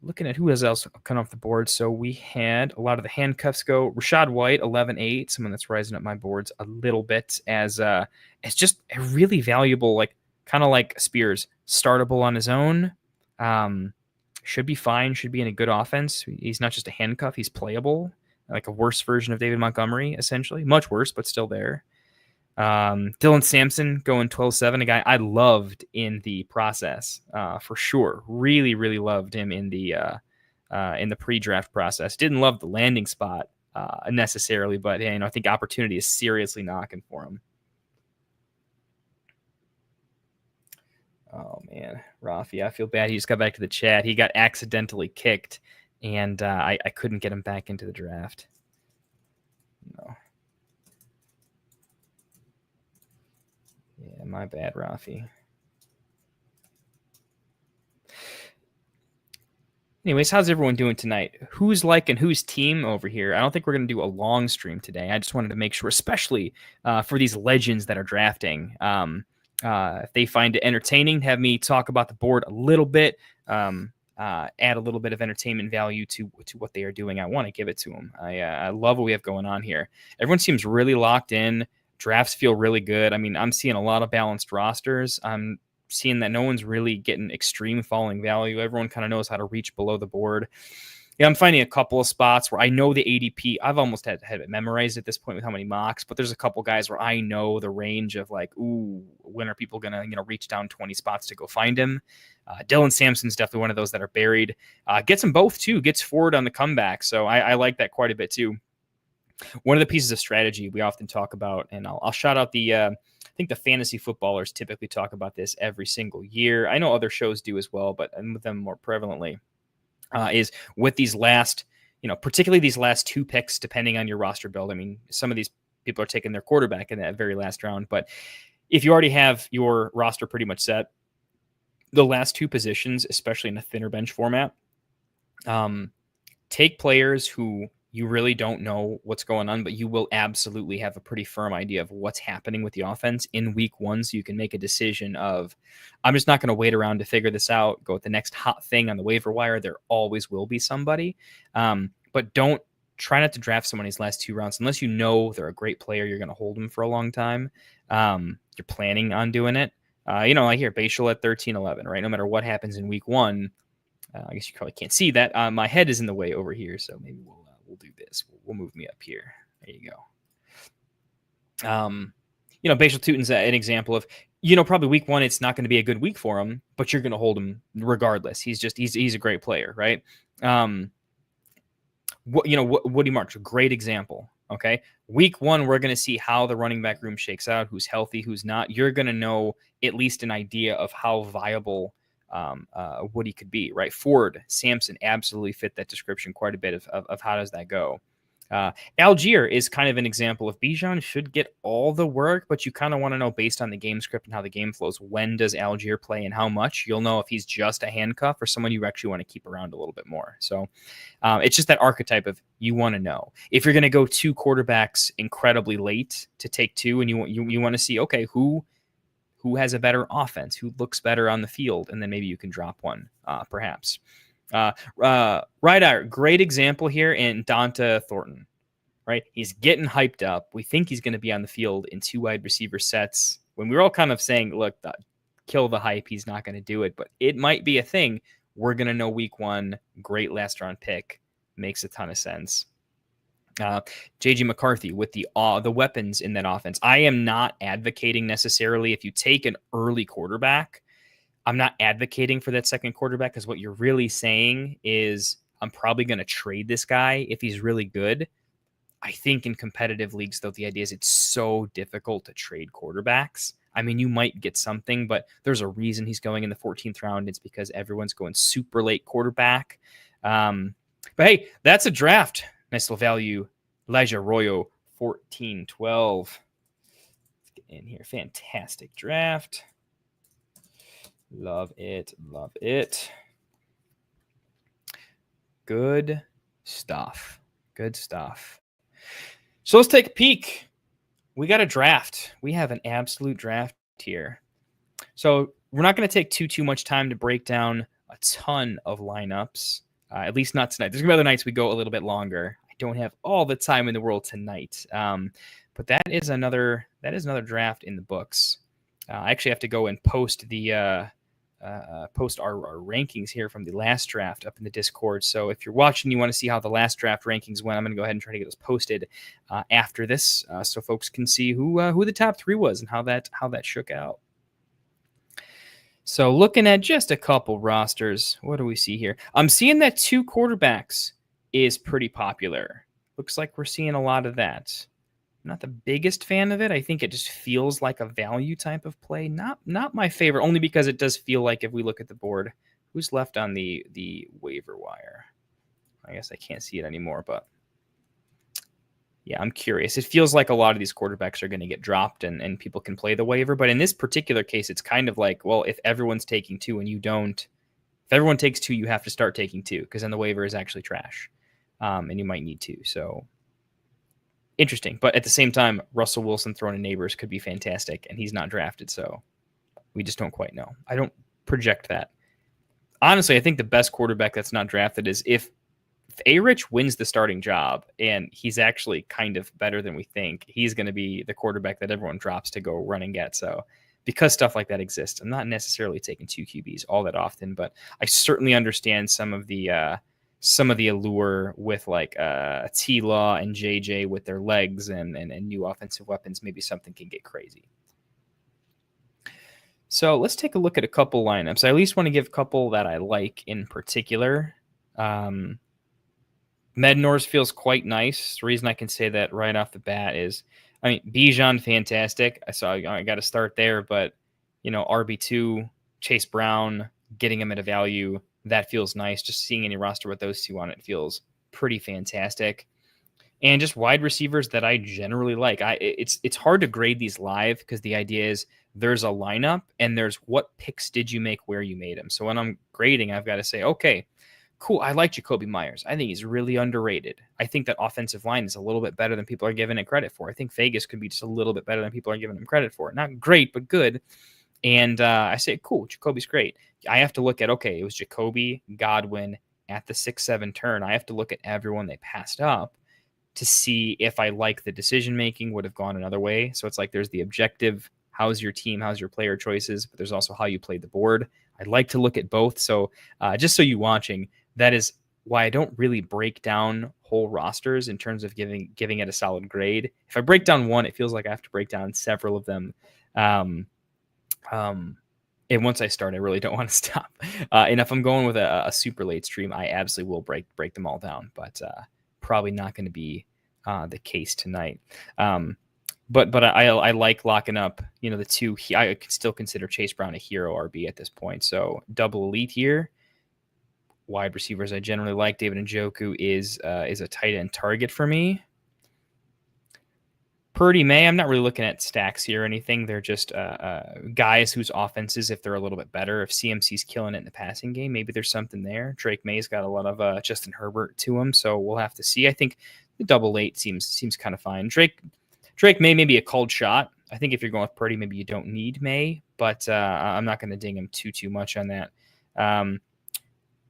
Looking at who else coming off the board. So we had a lot of the handcuffs go. Rachaad White, 11-8, someone that's rising up my boards a little bit as just a really valuable, like kind of like Spears, startable on his own. Should be fine, should be in a good offense. He's not just a handcuff, he's playable, like a worse version of David Montgomery, essentially. Much worse, but still there. Dylan Sampson going 12-7, a guy I loved in the process, for sure. Really, really loved him in the pre-draft process. Didn't love the landing spot necessarily, but I think opportunity is seriously knocking for him. Oh, man. Rafi, I feel bad. He just got back to the chat. He got accidentally kicked, and I couldn't get him back into the draft. No. Yeah, my bad, Rafi. Anyways, how's everyone doing tonight? Who's liking whose team over here? I don't think we're going to do a long stream today. I just wanted to make sure, especially for these legends that are drafting, if they find it entertaining, have me talk about the board a little bit, add a little bit of entertainment value to what they are doing. I want to give it to them. I love what we have going on here. Everyone seems really locked in. Drafts feel really good. I mean, I'm seeing a lot of balanced rosters. I'm seeing that no one's really getting extreme falling value. Everyone kind of knows how to reach below the board. Yeah, I'm finding a couple of spots where I know the ADP. I've almost had it memorized at this point with how many mocks, but there's a couple guys where I know the range of like, ooh, when are people going to reach down 20 spots to go find him? Dylan Sampson's definitely one of those that are buried. Gets them both too. Gets forward on the comeback, so I like that quite a bit too. One of the pieces of strategy we often talk about, and I'll shout out I think the fantasy footballers typically talk about this every single year. I know other shows do as well, but with them more prevalently, is with these last, particularly these last two picks, depending on your roster build. I mean, some of these people are taking their quarterback in that very last round, but if you already have your roster pretty much set, the last two positions, especially in a thinner bench format, take players who you really don't know what's going on, but you will absolutely have a pretty firm idea of what's happening with the offense in week one. So you can make a decision of, I'm just not going to wait around to figure this out, go with the next hot thing on the waiver wire. There always will be somebody, but try not to draft someone in these last two rounds unless you know they're a great player. You're going to hold them for a long time. You're planning on doing it. Like here, Bashal at 13-11, right? No matter what happens in week one, I guess you probably can't see that. My head is in the way over here, so maybe we'll do this. We'll move me up here. There you go. Bashal Tutin's an example of, probably week one, it's not going to be a good week for him, but you're going to hold him regardless. He's a great player, right? Woody March, a great example. Okay. Week one, we're going to see how the running back room shakes out, who's healthy, who's not. You're going to know at least an idea of how viable Woody could be, right? Ford, Sampson absolutely fit that description quite a bit of how does that go. Algier is kind of an example of Bijan should get all the work, but you kind of want to know based on the game script and how the game flows, when does Algier play and how much. You'll know if he's just a handcuff or someone you actually want to keep around a little bit more. So it's just that archetype of you want to know. If you're going to go two quarterbacks incredibly late to take two and you want to see, okay, who has a better offense, who looks better on the field, and then maybe you can drop one, perhaps. Right, great example here in Donta Thornton, right? He's getting hyped up. We think he's going to be on the field in two wide receiver sets. When we were all kind of saying, look, kill the hype, he's not going to do it, but it might be a thing. We're going to know week one, great last round pick, makes a ton of sense. JJ McCarthy with the weapons in that offense. I am not advocating necessarily if you take an early quarterback, I'm not advocating for that second quarterback, because what you're really saying is I'm probably going to trade this guy if he's really good. I think in competitive leagues, though, the idea is it's so difficult to trade quarterbacks. I mean, you might get something, but there's a reason he's going in the 14th round. It's because everyone's going super late quarterback. But hey, that's a draft. Nice little value. Elijah Arroyo, 14-12. Let's get in here. Fantastic draft. Love it. Love it. Good stuff. Good stuff. So let's take a peek. We got a draft. We have an absolute draft here. So we're not going to take too much time to break down a ton of lineups, at least not tonight. There's going to be other nights we go a little bit longer. I don't have all the time in the world tonight, but that is another draft in the books. I actually have to go and post our rankings here from the last draft up in the Discord. So if you're watching, you want to see how the last draft rankings went, I'm going to go ahead and try to get those posted after this, so folks can see who the top 3 was and how that shook out. So looking at just a couple rosters, what do we see here? I'm seeing that 2 quarterbacks is pretty popular. Looks like we're seeing a lot of that. I'm not the biggest fan of it. I think it just feels like a value type of play. Not my favorite, only because it does feel like, if we look at the board, who's left on the waiver wire? I guess I can't see it anymore, but yeah, I'm curious. It feels like a lot of these quarterbacks are going to get dropped and people can play the waiver. But in this particular case, it's kind of like, well, if everyone's taking 2 and you don't, if everyone takes 2, you have to start taking 2, because then the waiver is actually trash. And you might need 2. So interesting. But at the same time, Russell Wilson throwing in Neighbors could be fantastic, and he's not drafted. So we just don't quite know. I don't project that. Honestly, I think the best quarterback that's not drafted is if A-Rich wins the starting job and he's actually kind of better than we think, he's going to be the quarterback that everyone drops to go run and get. So because stuff like that exists, I'm not necessarily taking 2 QBs all that often, but I certainly understand some of the allure with like T-Law and JJ with their legs and new offensive weapons. Maybe something can get crazy. So let's take a look at a couple lineups. I at least want to give a couple that I like in particular. Mednor's feels quite nice. The reason I can say that right off the bat is, I mean, Bijan, fantastic. I got to start there, but RB2, Chase Brown, getting him at a value, that feels nice. Just seeing any roster with those 2 on it feels pretty fantastic. And just wide receivers that I generally like. It's hard to grade these live because the idea is there's a lineup and there's what picks did you make where you made them. So when I'm grading, I've got to say, okay, cool, I like Jacoby Myers. I think he's really underrated. I think that offensive line is a little bit better than people are giving it credit for. I think Vegas could be just a little bit better than people are giving him credit for. Not great, but good. And I say, cool, Jacoby's great. I have to look at, okay, it was Jacoby, Godwin at the 6-7 turn. I have to look at everyone they passed up to see if I like the decision-making would have gone another way. So it's like there's the objective, how's your team, how's your player choices, but there's also how you played the board. I'd like to look at both. So just so you watching, that is why I don't really break down whole rosters in terms of giving it a solid grade. If I break down one, it feels like I have to break down several of them. And once I start, I really don't want to stop. And if I'm going with a super late stream, I absolutely will break them all down, but probably not going to be the case tonight. But I like locking up, the 2. I could still consider Chase Brown a hero RB at this point. So double elite here. Wide receivers I generally like. David Njoku is a tight end target for me. Purdy May, I'm not really looking at stacks here or anything. They're just guys whose offenses, if they're a little bit better, if CMC's killing it in the passing game, maybe there's something there. Drake May's got a lot of Justin Herbert to him, so we'll have to see. I think the double 8 seems kind of fine. Drake May may be a cold shot. I think if you're going with Purdy, maybe you don't need May, but I'm not going to ding him too much on that.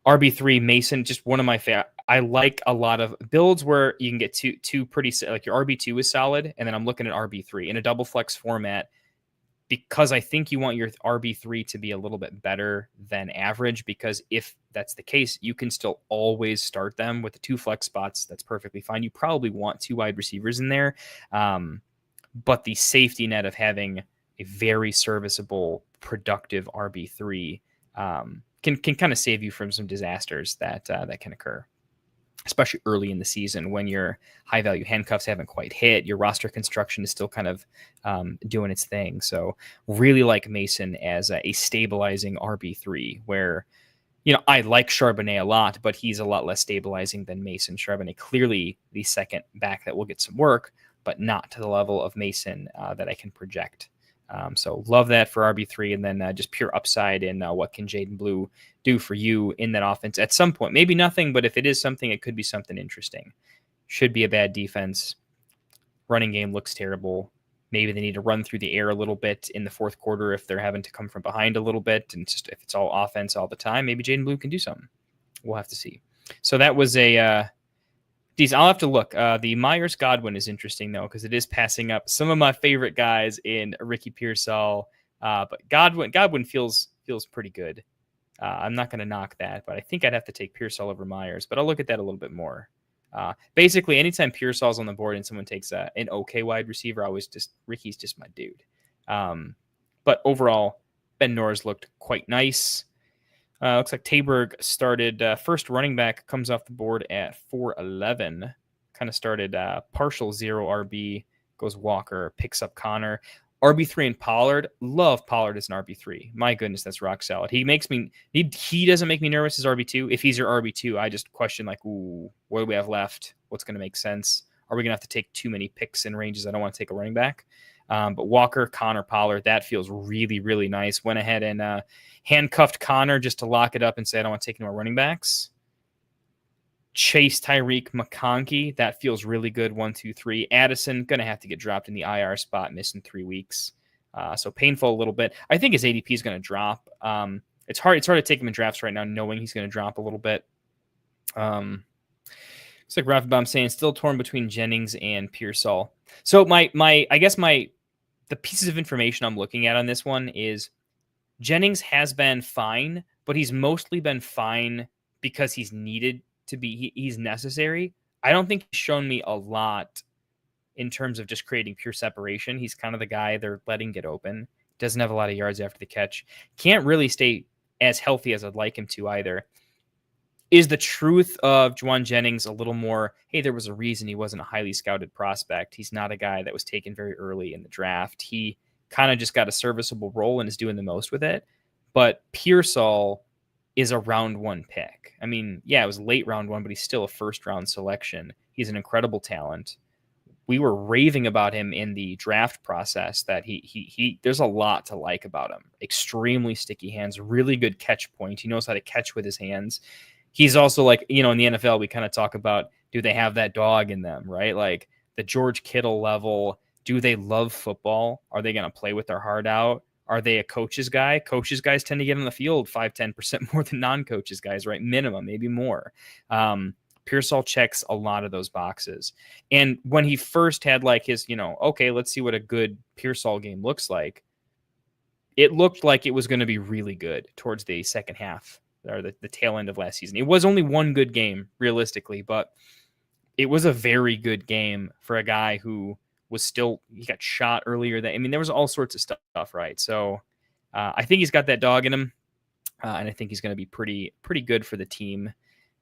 RB3 Mason, just one of my favorite. I like a lot of builds where you can get two pretty, like your RB2 is solid, and then I'm looking at RB3 in a double flex format. because I think you want your RB3 to be a little bit better than average, because if that's the case, you can still always start them with the 2 flex spots. That's perfectly fine. You probably want 2 wide receivers in there. But the safety net of having a very serviceable, productive RB3 can kind of save you from some disasters that can occur, especially early in the season when your high value handcuffs haven't quite hit. Your roster construction is still kind of doing its thing. So really like Mason as a stabilizing RB3, where, I like Charbonnet a lot, but he's a lot less stabilizing than Mason. Charbonnet clearly the second back that will get some work, but not to the level of Mason that I can project. So love that for RB3, and then just pure upside in what can Jaden Blue do for you in that offense at some point. Maybe nothing, but if it is something, it could be something interesting. Should be a bad defense. Running game looks terrible. Maybe they need to run through the air a little bit in the fourth quarter if they're having to come from behind a little bit, and just if it's all offense all the time, maybe Jaden Blue can do something. We'll have to see. So that was a I'll have to look. The Myers Godwin is interesting, though, because it is passing up some of my favorite guys in Ricky Pearsall. But Godwin feels pretty good. I'm not going to knock that, but I think I'd have to take Pearsall over Myers. But I'll look at that a little bit more. Basically, anytime Pearsall's on the board and someone takes an okay wide receiver, Ricky's just my dude. But overall, Ben Norris looked quite nice. Looks like Taberg started first running back, comes off the board at 4'11". Kind of started partial 0 RB, goes Walker, picks up Connor. RB3 and Pollard. Love Pollard as an RB3. My goodness, that's rock solid. He doesn't make me nervous as RB2. If he's your RB2, I just question, like, ooh, what do we have left? What's going to make sense? Are we going to have to take too many picks and ranges? I don't want to take a running back. But Walker, Connor, Pollard, that feels really, really nice. Went ahead and handcuffed Connor just to lock it up and say, I don't want to take any more running backs. Chase Tyreek McConkey, that feels really good. 1, 2, 3. Addison, going to have to get dropped in the IR spot, missing 3 weeks. So painful a little bit. I think his ADP is going to drop. It's hard to take him in drafts right now, knowing he's going to drop a little bit. Looks like Rafabaum saying still torn between Jennings and Pearsall. So the pieces of information I'm looking at on this one is Jennings has been fine, but he's mostly been fine because he's needed to be. He's necessary. I don't think he's shown me a lot in terms of just creating pure separation. He's kind of the guy they're letting get open. Doesn't have a lot of yards after the catch. Can't really stay as healthy as I'd like him to either. Is the truth of Juwan Jennings a little more, hey, there was a reason he wasn't a highly scouted prospect. He's not a guy that was taken very early in the draft. He kind of just got a serviceable role and is doing the most with it. But Pearsall is a round 1 pick. I mean, yeah, it was late round 1, but he's still a first round selection. He's an incredible talent. We were raving about him in the draft process that he there's a lot to like about him. Extremely sticky hands, really good catch point. He knows how to catch with his hands. He's also like, in the NFL, we kind of talk about, do they have that dog in them, right? Like the George Kittle level. Do they love football? Are they going to play with their heart out? Are they a coach's guy? Coaches guys tend to get on the field 5-10% more than non-coaches guys, right? Minimum, maybe more. Pearsall checks a lot of those boxes. And when he first had like his, okay, let's see what a good Pearsall game looks like. It looked like it was going to be really good towards the second half, or the tail end of last season. It was only one good game, realistically, but it was a very good game for a guy who was he got shot earlier. There was all sorts of stuff, right? So I think he's got that dog in him, and I think he's going to be pretty good for the team.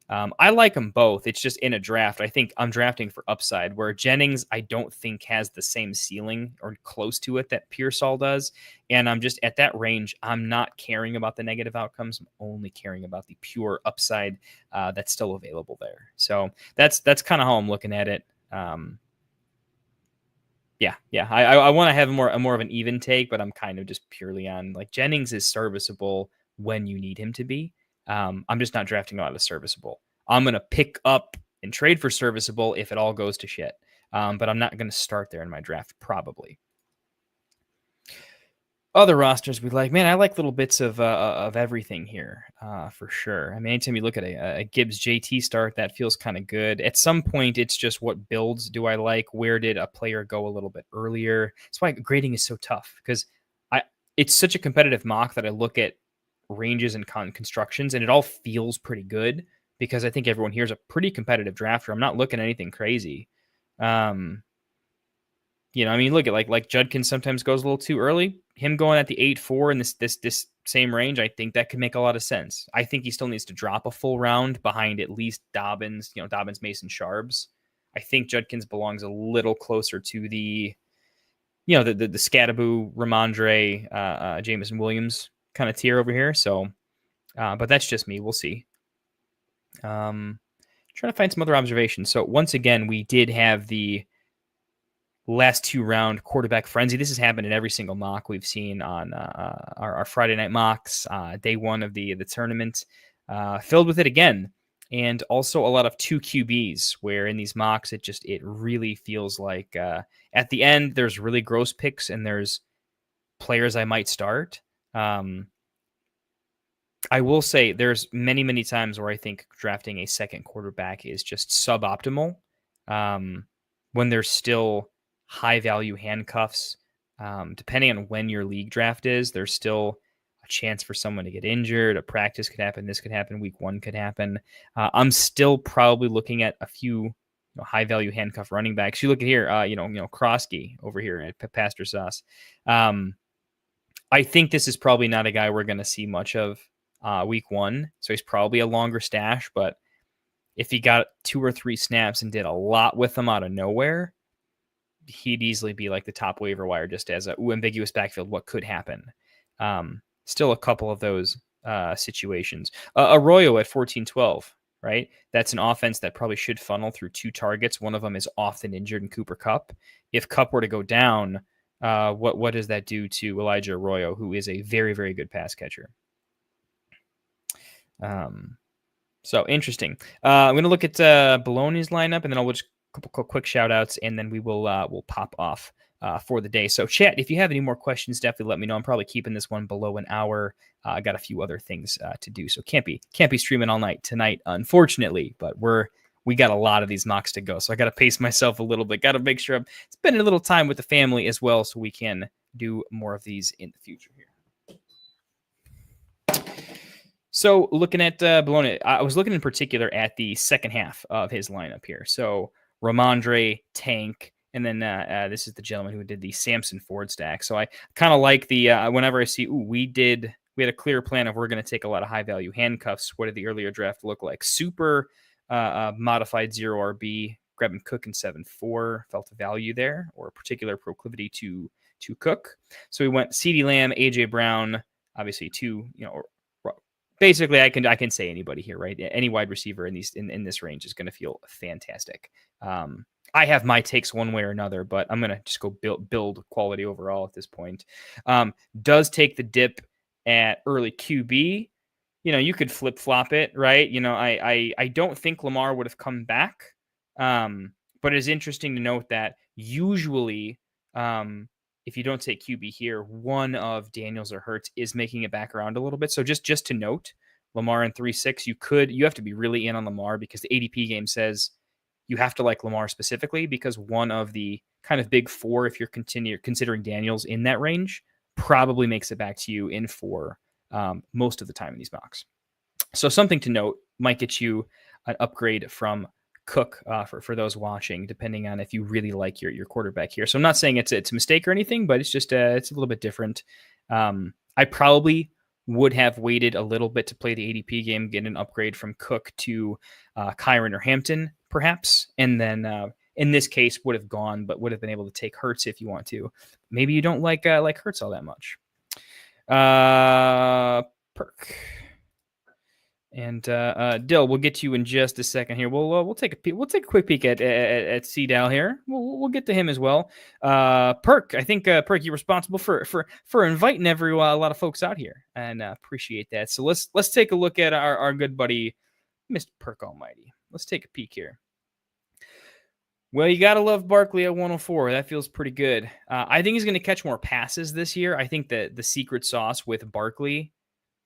I like them both. It's just in a draft, I think I'm drafting for upside, where Jennings, I don't think has the same ceiling or close to it that Pearsall does. And I'm just at that range. I'm not caring about the negative outcomes. I'm only caring about the pure upside that's still available there. So that's kind of how I'm looking at it. I want to have more of an even take, but I'm kind of just purely on like Jennings is serviceable when you need him to be. I'm just not drafting a lot of serviceable. I'm going to pick up and trade for serviceable if it all goes to shit. But I'm not going to start there in my draft, probably. Other rosters we like, man, I like little bits of everything here, for sure. I mean, anytime you look at a Gibbs JT start, that feels kind of good. At some point, it's just what builds do I like? Where did a player go a little bit earlier? That's why grading is so tough, because it's such a competitive mock that I look at ranges and constructions, and it all feels pretty good because I think everyone here is a pretty competitive drafter. I'm not looking at anything crazy. I mean, look at like Judkins sometimes goes a little too early. Him going at the 8-4 in this same range, I think that could make a lot of sense. I think he still needs to drop a full round behind at least Dobbins, Mason, Sharps. I think Judkins belongs a little closer to the Scadaboo, Ramondre, Jameson Williams kind of tier over here. So, but that's just me. We'll see. Trying to find some other observations. So once again, we did have the last 2-round quarterback frenzy. This has happened in every single mock we've seen on our Friday night mocks, day one of the tournament, filled with it again. And also a lot of 2 QBs, where in these mocks, it really feels like at the end, there's really gross picks and there's players I might start. I will say there's many, many times where I think drafting a second quarterback is just suboptimal when there's still high value handcuffs. Depending on when your league draft is, there's still a chance for someone to get injured. A practice could happen. This could happen. Week 1 could happen. I'm still probably looking at a few high value handcuff running backs. You look at here, Krosky over here at Pastor Sauce. I think this is probably not a guy we're going to see much of week 1. So he's probably a longer stash, but if he got 2 or 3 snaps and did a lot with them out of nowhere, he'd easily be like the top waiver wire just as a ambiguous backfield. What could happen? Still a couple of those situations. Arroyo at 14-12, right? That's an offense that probably should funnel through 2 targets. One of them is often injured in Cooper Kupp. If Kupp were to go down, what does that do to Elijah Arroyo, who is a very, very good pass catcher? So interesting. I'm going to look at Bologna's lineup, and then I'll just couple quick shout outs, and then we'll pop off for the day. So chat, if you have any more questions, definitely let me know. I'm probably keeping this one below an hour. I got a few other things to do, so can't be streaming all night tonight, unfortunately, but we got a lot of these mocks to go, so I got to pace myself a little bit. Got to make sure I'm spending a little time with the family as well, so we can do more of these in the future here. So looking at Bologna, I was looking in particular at the second half of his lineup here. So Ramondre, Tank, and then this is the gentleman who did the Samson Ford stack. So I kind of like the whenever I see, we had a clear plan of we're going to take a lot of high value handcuffs. What did the earlier draft look like? Super modified 0 RB, grabbing Cook in 7-4, felt a value there, or a particular proclivity to Cook. So we went CeeDee Lamb, AJ Brown, obviously 2, basically I can say anybody here, right? Any wide receiver in this range is going to feel fantastic. I have my takes one way or another, but I'm going to just go build quality overall at this point. Does take the dip at early QB. You could flip-flop it, right? I don't think Lamar would have come back. But it's interesting to note that usually if you don't take QB here, one of Daniels or Hurts is making it back around a little bit. So just to note, Lamar in 3-6, you have to be really in on Lamar because the ADP game says you have to like Lamar specifically because one of the kind of big 4, if you're considering Daniels in that range, probably makes it back to you in 4 most of the time in these mocks. So something to note, might get you an upgrade from Cook for those watching, depending on if you really like your quarterback here. So I'm not saying it's a mistake or anything, but it's just it's a little bit different. I probably would have waited a little bit to play the ADP game, get an upgrade from Cook to Kyron or Hampton, perhaps, and then in this case would have gone, but would have been able to take Hurts if you want to. Maybe you don't like Hurts all that much. Perk. And Dill, we'll get to you in just a second here. We'll take a peek. We'll take a quick peek at C-Dal here. We'll get to him as well. Perk, I think Perk, you're responsible for inviting a lot of folks out here, and appreciate that. So let's take a look at our good buddy, Mr. Perk Almighty. Let's take a peek here. Well, you gotta love Barkley at 104. That feels pretty good. I think he's going to catch more passes this year. I think that the secret sauce with Barkley.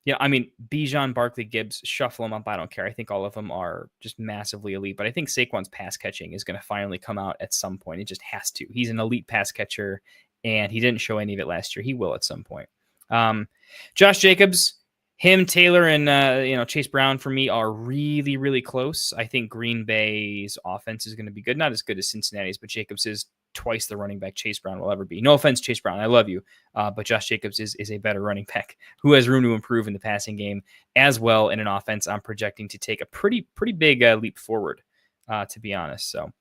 Yeah, I mean, Bijan, Barkley, Gibbs, shuffle them up. I don't care. I think all of them are just massively elite. But I think Saquon's pass catching is going to finally come out at some point. It just has to. He's an elite pass catcher, and he didn't show any of it last year. He will at some point. Josh Jacobs, him, Taylor, and Chase Brown for me are really, really close. I think Green Bay's offense is going to be good, not as good as Cincinnati's, but Jacobs is twice the running back Chase Brown will ever be. No offense, Chase Brown, I love you, but Josh Jacobs is a better running back who has room to improve in the passing game as well. In an offense, I'm projecting to take a pretty big leap forward, to be honest. So,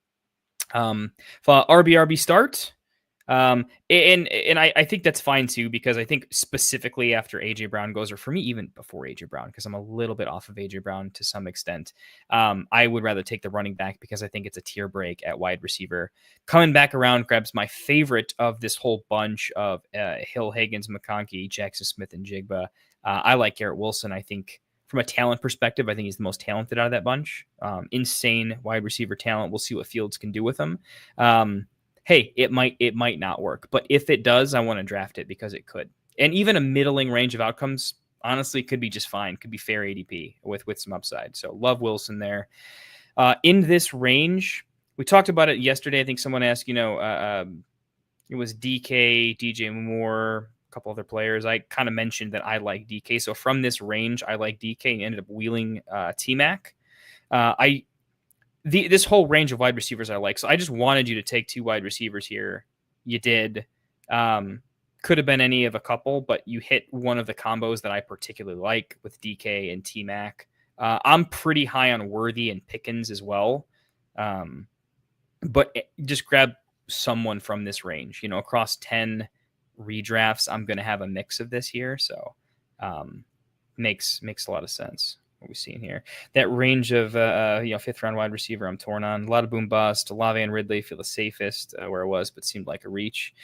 RB start. And I think that's fine too, because I think specifically after AJ Brown goes, or for me, even before AJ Brown, because I'm a little bit off of AJ Brown to some extent. I would rather take the running back because I think it's a tier break at wide receiver. Coming back around grabs my favorite of this whole bunch of Hill, Higgins, McConkey, Jackson Smith, and Jigba. I like Garrett Wilson. I think from a talent perspective, I think he's the most talented out of that bunch. Insane wide receiver talent. We'll see what Fields can do with him. Hey, it might not work, but if it does, I want to draft it because it could. And even a middling range of outcomes, honestly, could be just fine. Could be fair ADP with some upside. So love Wilson there. In this range, we talked about it yesterday. I think someone asked, it was DK, DJ Moore, a couple other players. I kind of mentioned that I like DK. So from this range, I like DK and ended up wheeling T-Mac. This whole range of wide receivers I like. So I just wanted you to take 2 wide receivers here. You did. Could have been any of a couple, but you hit one of the combos that I particularly like with DK and T-Mac. I'm pretty high on Worthy and Pickens as well. But just grab someone from this range. Across 10 redrafts, I'm going to have a mix of this here. So makes a lot of sense. What we're seeing here, that range of 5th round wide receiver, I'm torn on. A lot of boom bust. Olave and Ridley feel the safest where it was, but seemed like a reach.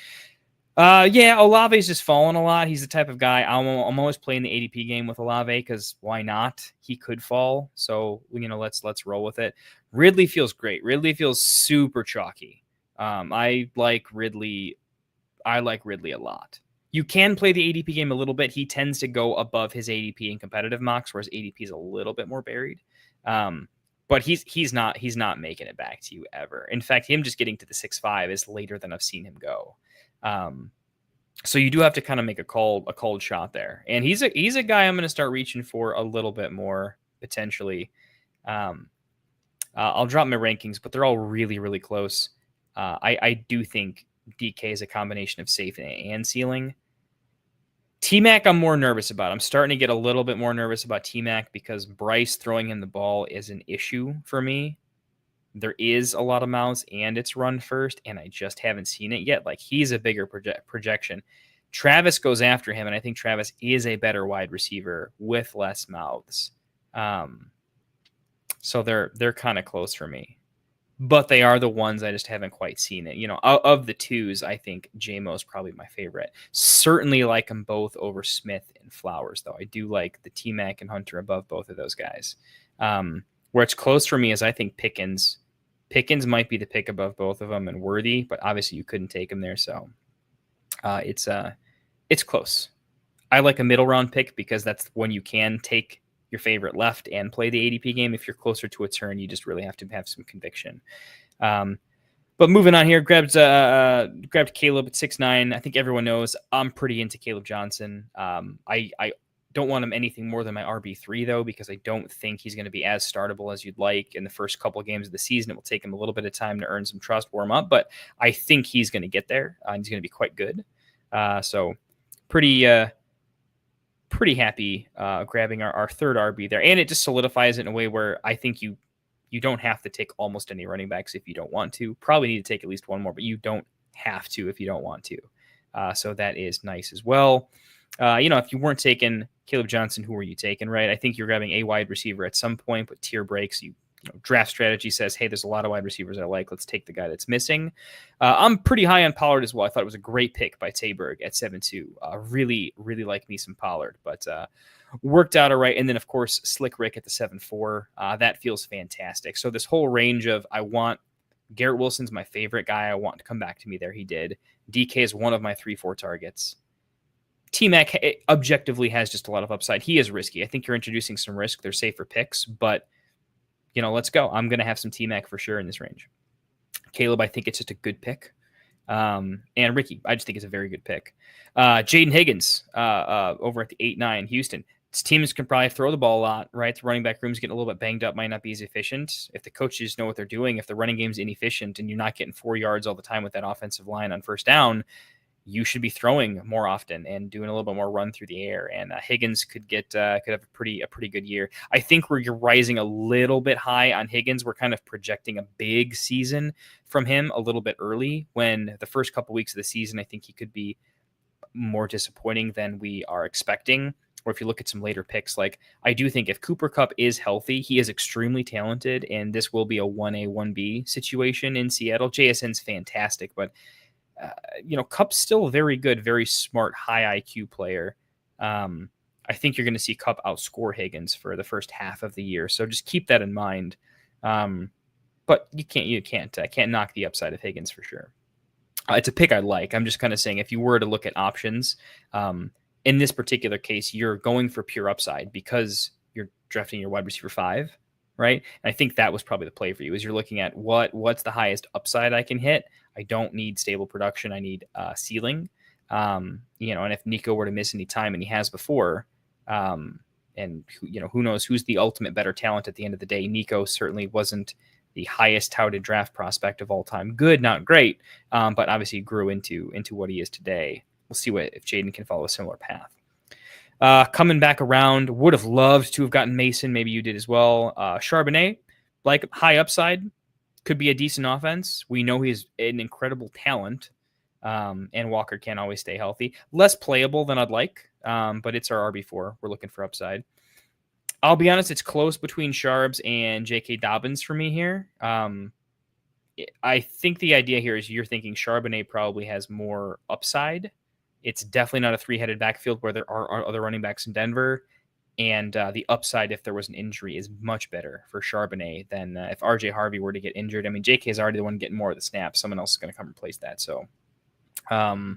Olave's just fallen a lot. He's the type of guy I'm always playing the ADP game with Olave because why not? He could fall, so let's roll with it. Ridley feels great. Ridley feels super chalky. I like Ridley a lot. You can play the ADP game a little bit. He tends to go above his ADP in competitive mocks, whereas ADP is a little bit more buried. But he's not making it back to you ever. In fact, him just getting to the 6.5 is later than I've seen him go. So you do have to kind of make a cold shot there. And he's a guy I'm going to start reaching for a little bit more potentially. I'll drop my rankings, but they're all really, really close. I do think DK is a combination of safe and ceiling. T-Mac, I'm more nervous about. I'm starting to get a little bit more nervous about T-Mac because Bryce throwing him the ball is an issue for me. There is a lot of mouths and it's run first, and I just haven't seen it yet. Like, he's a bigger projection. Travis goes after him, and I think Travis is a better wide receiver with less mouths. So they're kind of close for me. But they are the ones I just haven't quite seen it. Of the twos, I think J-Mo is probably my favorite. Certainly like them both over Smith and Flowers, though. I do like the T-Mac and Hunter above both of those guys. Where it's close for me is I think Pickens. Pickens might be the pick above both of them and Worthy, but obviously you couldn't take him there, so it's close. I like a middle round pick because that's when you can take your favorite left and play the ADP game. If you're closer to a turn, you just really have to have some conviction. But moving on here, grabbed Caleb at 6'9". I think everyone knows I'm pretty into Caleb Johnson. I don't want him anything more than my RB3 though, because I don't think he's going to be as startable as you'd like in the first couple of games of the season. It will take him a little bit of time to earn some trust, warm up, but I think he's going to get there. He's going to be quite good. So pretty happy grabbing our third RB there. And it just solidifies it in a way where I think you don't have to take almost any running backs if you don't want to. Probably need to take at least one more, but you don't have to if you don't want to. So that is nice as well. If you weren't taking Caleb Johnson, who are you taking, right? I think you're grabbing a wide receiver at some point, but tier breaks. Draft strategy says, hey, there's a lot of wide receivers I like. Let's take the guy that's missing. I'm pretty high on Pollard as well. I thought it was a great pick by Tayberg at 7.2. Really, really like me some Pollard, but worked out all right. And then, of course, Slick Rick at the 7.4. That feels fantastic. So this whole range of Garrett Wilson's my favorite guy. I want to come back to me there. He did. DK is one of my 3-4 targets. T-Mac objectively has just a lot of upside. He is risky. I think you're introducing some risk. They're safer picks, but let's go. I'm going to have some T-Mac for sure in this range. Caleb, I think it's just a good pick. And Ricky, I just think is a very good pick. Jaden Higgins over at the 8-9 Houston. This teams can probably throw the ball a lot, right? The running back room's getting a little bit banged up, might not be as efficient. If the coaches know what they're doing, if the running game's inefficient and you're not getting 4 yards all the time with that offensive line on first down, you should be throwing more often and doing a little bit more run through the air. And Higgins could have a pretty good year. I think you're rising a little bit high on Higgins. We're kind of projecting a big season from him a little bit early, when the first couple weeks of the season, I think he could be more disappointing than we are expecting. Or if you look at some later picks, like I do think if Cooper Kupp is healthy, he is extremely talented, and this will be a 1A, 1B situation in Seattle. JSN's fantastic, but Kupp's still very good, very smart, high IQ player. I think you're going to see Kupp outscore Higgins for the first half of the year, so just keep that in mind. But you can't knock the upside of Higgins for sure. It's a pick I like. I'm just kind of saying, if you were to look at options, in this particular case, you're going for pure upside because you're drafting your wide receiver 5, right? And I think that was probably the play for you, is you're looking at what's the highest upside I can hit. I don't need stable production. I need ceiling. And if Nico were to miss any time, and he has before, and who knows who's the ultimate better talent at the end of the day. Nico certainly wasn't the highest touted draft prospect of all time. Good, not great, but obviously grew into what he is today. We'll see if Jaden can follow a similar path. Coming back around, would have loved to have gotten Mason. Maybe you did as well. Charbonnet, like high upside, could be a decent offense. We know he's an incredible talent, and Walker can't always stay healthy. Less playable than I'd like, but it's our RB4. We're looking for upside. I'll be honest, it's close between Sharbs and J.K. Dobbins for me here. I think the idea here is you're thinking Charbonnet probably has more upside. It's definitely not a 3-headed backfield where there are other running backs in Denver. And the upside, if there was an injury, is much better for Charbonnet than if RJ Harvey were to get injured. I mean, JK is already the one getting more of the snaps. Someone else is going to come replace that. So, I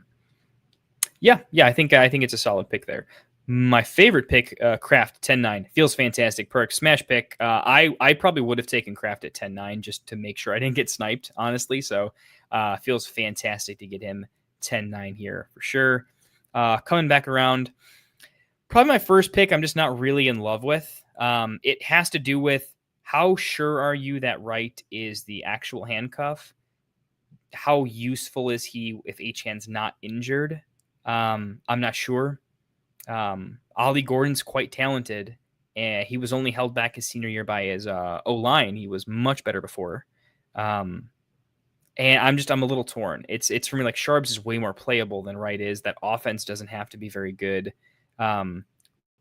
think it's a solid pick there. My favorite pick, Kraft 10-9, feels fantastic. Perk smash pick. I probably would have taken Kraft at 10-9 just to make sure I didn't get sniped, honestly. So, feels fantastic to get him 10-9 here for sure. Coming back around, probably my first pick I'm just not really in love with. It has to do with how sure are you that Wright is the actual handcuff? How useful is he if Achane's not injured? I'm not sure. Ollie Gordon's quite talented, and he was only held back his senior year by his O-line. He was much better before. And I'm a little torn. It's for me, like Sharps is way more playable than Wright is. That offense doesn't have to be very good.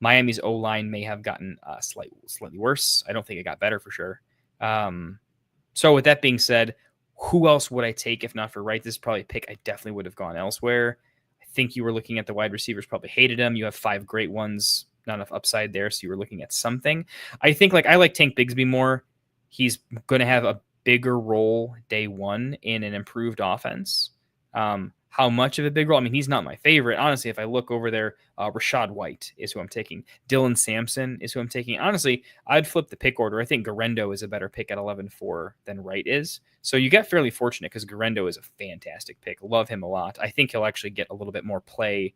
Miami's O-line may have gotten slightly worse. I don't think it got better for sure. So with that being said, who else would I take if not for Wright? This is probably a pick I definitely would have gone elsewhere. I think you were looking at the wide receivers, probably hated him. You have 5 great ones, not enough upside there, so you were looking at something. I think I like Tank Bigsby more. He's going to have a bigger role day one in an improved offense. How much of a big role? I mean, he's not my favorite. Honestly, if I look over there, Rashad White is who I'm taking. Dylan Sampson is who I'm taking. Honestly, I'd flip the pick order. I think Garendo is a better pick at 11-4 than Wright is. So you get fairly fortunate because Garendo is a fantastic pick. Love him a lot. I think he'll actually get a little bit more play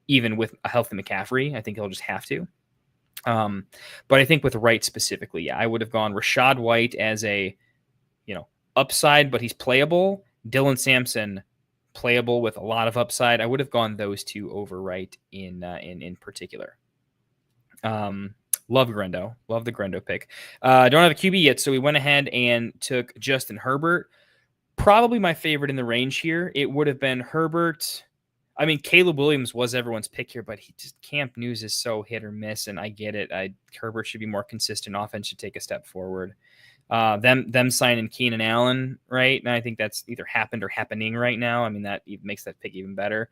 even with a healthy McCaffrey. I think he'll just have to. But I think with Wright specifically, I would have gone Rashad White as a upside, but he's playable. Dylan Sampson, playable with a lot of upside. I would have gone those two over Wright in particular. Love Grendo. Love the Grendo pick. Don't have a QB yet, so we went ahead and took Justin Herbert. Probably my favorite in the range here. It would have been Herbert. I mean, Caleb Williams was everyone's pick here, but Camp News is so hit or miss, and I get it. Herbert should be more consistent. Offense should take a step forward. Them signing Keenan Allen, right? And I think that's either happened or happening right now. I mean, that even makes that pick even better.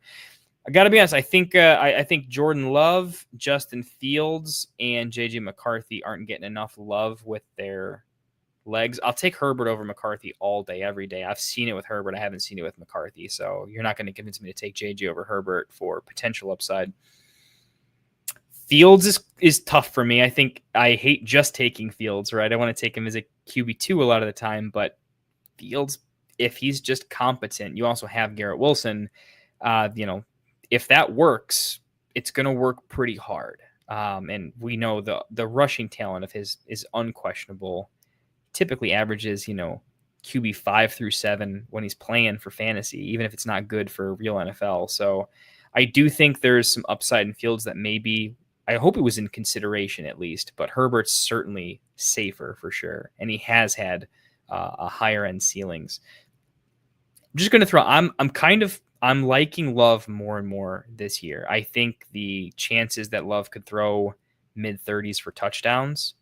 I got to be honest. I think Jordan Love, Justin Fields, and JJ McCarthy aren't getting enough love with their legs. I'll take Herbert over McCarthy all day, every day. I've seen it with Herbert. I haven't seen it with McCarthy. So you're not going to convince me to take JJ over Herbert for potential upside. Fields is tough for me. I think I hate just taking Fields, right? I want to take him as a QB2 a lot of the time, but Fields if he's just competent, you also have Garrett Wilson. If that works, it's going to work pretty hard. And we know the rushing talent of his is unquestionable. Typically averages, QB 5 through 7 when he's playing for fantasy, even if it's not good for real NFL. So I do think there's some upside in Fields that maybe, I hope it was in consideration at least, but Herbert's certainly safer for sure. And he has had a higher end ceilings. I'm just going to throw, I'm liking Love more and more this year. I think the chances that Love could throw mid-30s for touchdowns,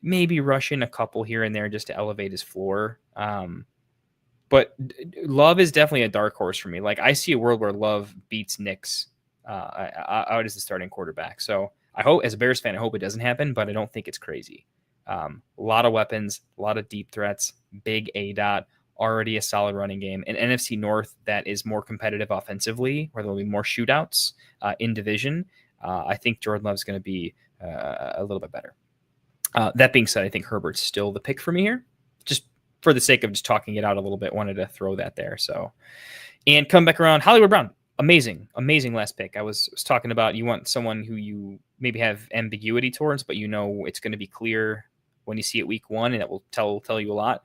maybe rushing a couple here and there just to elevate his floor. But Love is definitely a dark horse for me. Like, I see a world where Love beats Nix out as the starting quarterback. So I hope, as a Bears fan, I hope it doesn't happen, but I don't think it's crazy. A lot of weapons, a lot of deep threats, big ADOT, already a solid running game, an NFC North that is more competitive offensively, where there'll be more shootouts in division. I think Jordan Love's going to be a little bit better. That being said, I think Herbert's still the pick for me here. Just for the sake of just talking it out a little bit, wanted to throw that there. So, and come back around, Hollywood Brown, amazing last pick. I was talking about, you want someone who you maybe have ambiguity towards, but it's going to be clear when you see it week 1, and it will tell you a lot.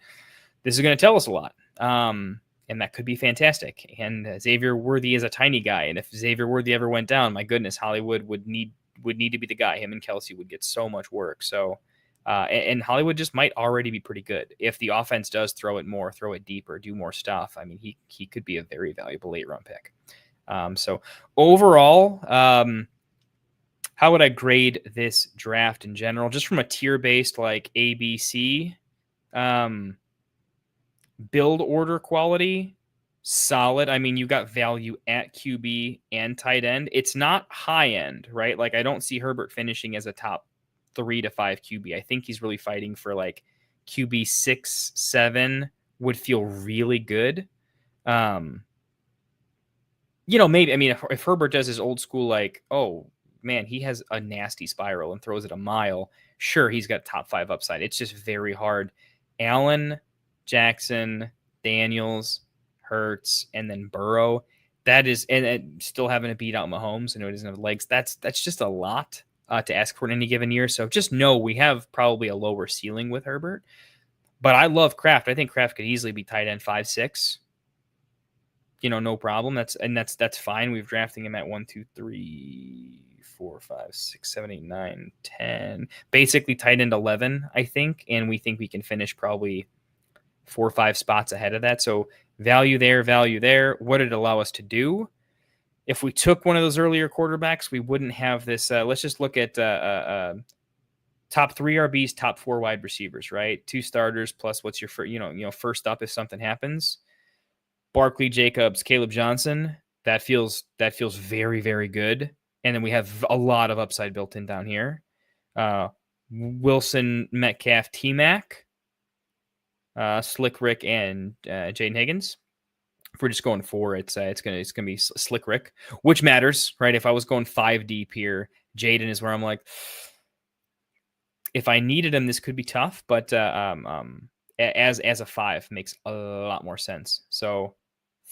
This is going to tell us a lot. And that could be fantastic. And Xavier Worthy is a tiny guy. And if Xavier Worthy ever went down, my goodness, Hollywood would need to be the guy. Him and Kelsey would get so much work. So, and Hollywood just might already be pretty good. If the offense does throw it more, throw it deeper, do more stuff, I mean, he could be a very valuable late round pick. So overall, how would I grade this draft in general? Just from a tier-based, like ABC, build order quality, solid. I mean, you got value at QB and tight end. It's not high end, right? Like, I don't see Herbert finishing as a top 3 to 5 QB. I think he's really fighting for like QB 6, 7 would feel really good. Maybe, I mean, if Herbert does his old school, like, oh man, he has a nasty spiral and throws it a mile, sure, he's got top 5 upside. It's just very hard. Allen, Jackson, Daniels, Hurts, and then Burrow. That is, and still having to beat out Mahomes. I know he doesn't have legs. That's just a lot to ask for in any given year. So just know we have probably a lower ceiling with Herbert. But I love Kraft. I think Kraft could easily be tight end 5, 6. No problem. That's fine. We've drafting him at 1, 2, 3, 4, 5, 6, 7, 8, 9, 10. Basically tight end 11, I think. And we think we can finish probably 4 or 5 spots ahead of that. So value there. What did it allow us to do? If we took one of those earlier quarterbacks, we wouldn't have this. Let's just look at top 3 RBs, top 4 wide receivers, right? 2 starters plus what's your first up if something happens. Barkley, Jacobs, Caleb Johnson. That feels very, very good. And then we have a lot of upside built in down here. Wilson, Metcalf, T-Mac, Slick Rick, and Jaden Higgins. If we're just going 4, it's gonna be Slick Rick, which matters, right? If I was going 5 deep here, Jaden is where I'm like, if I needed him, this could be tough. But as a 5 makes a lot more sense. So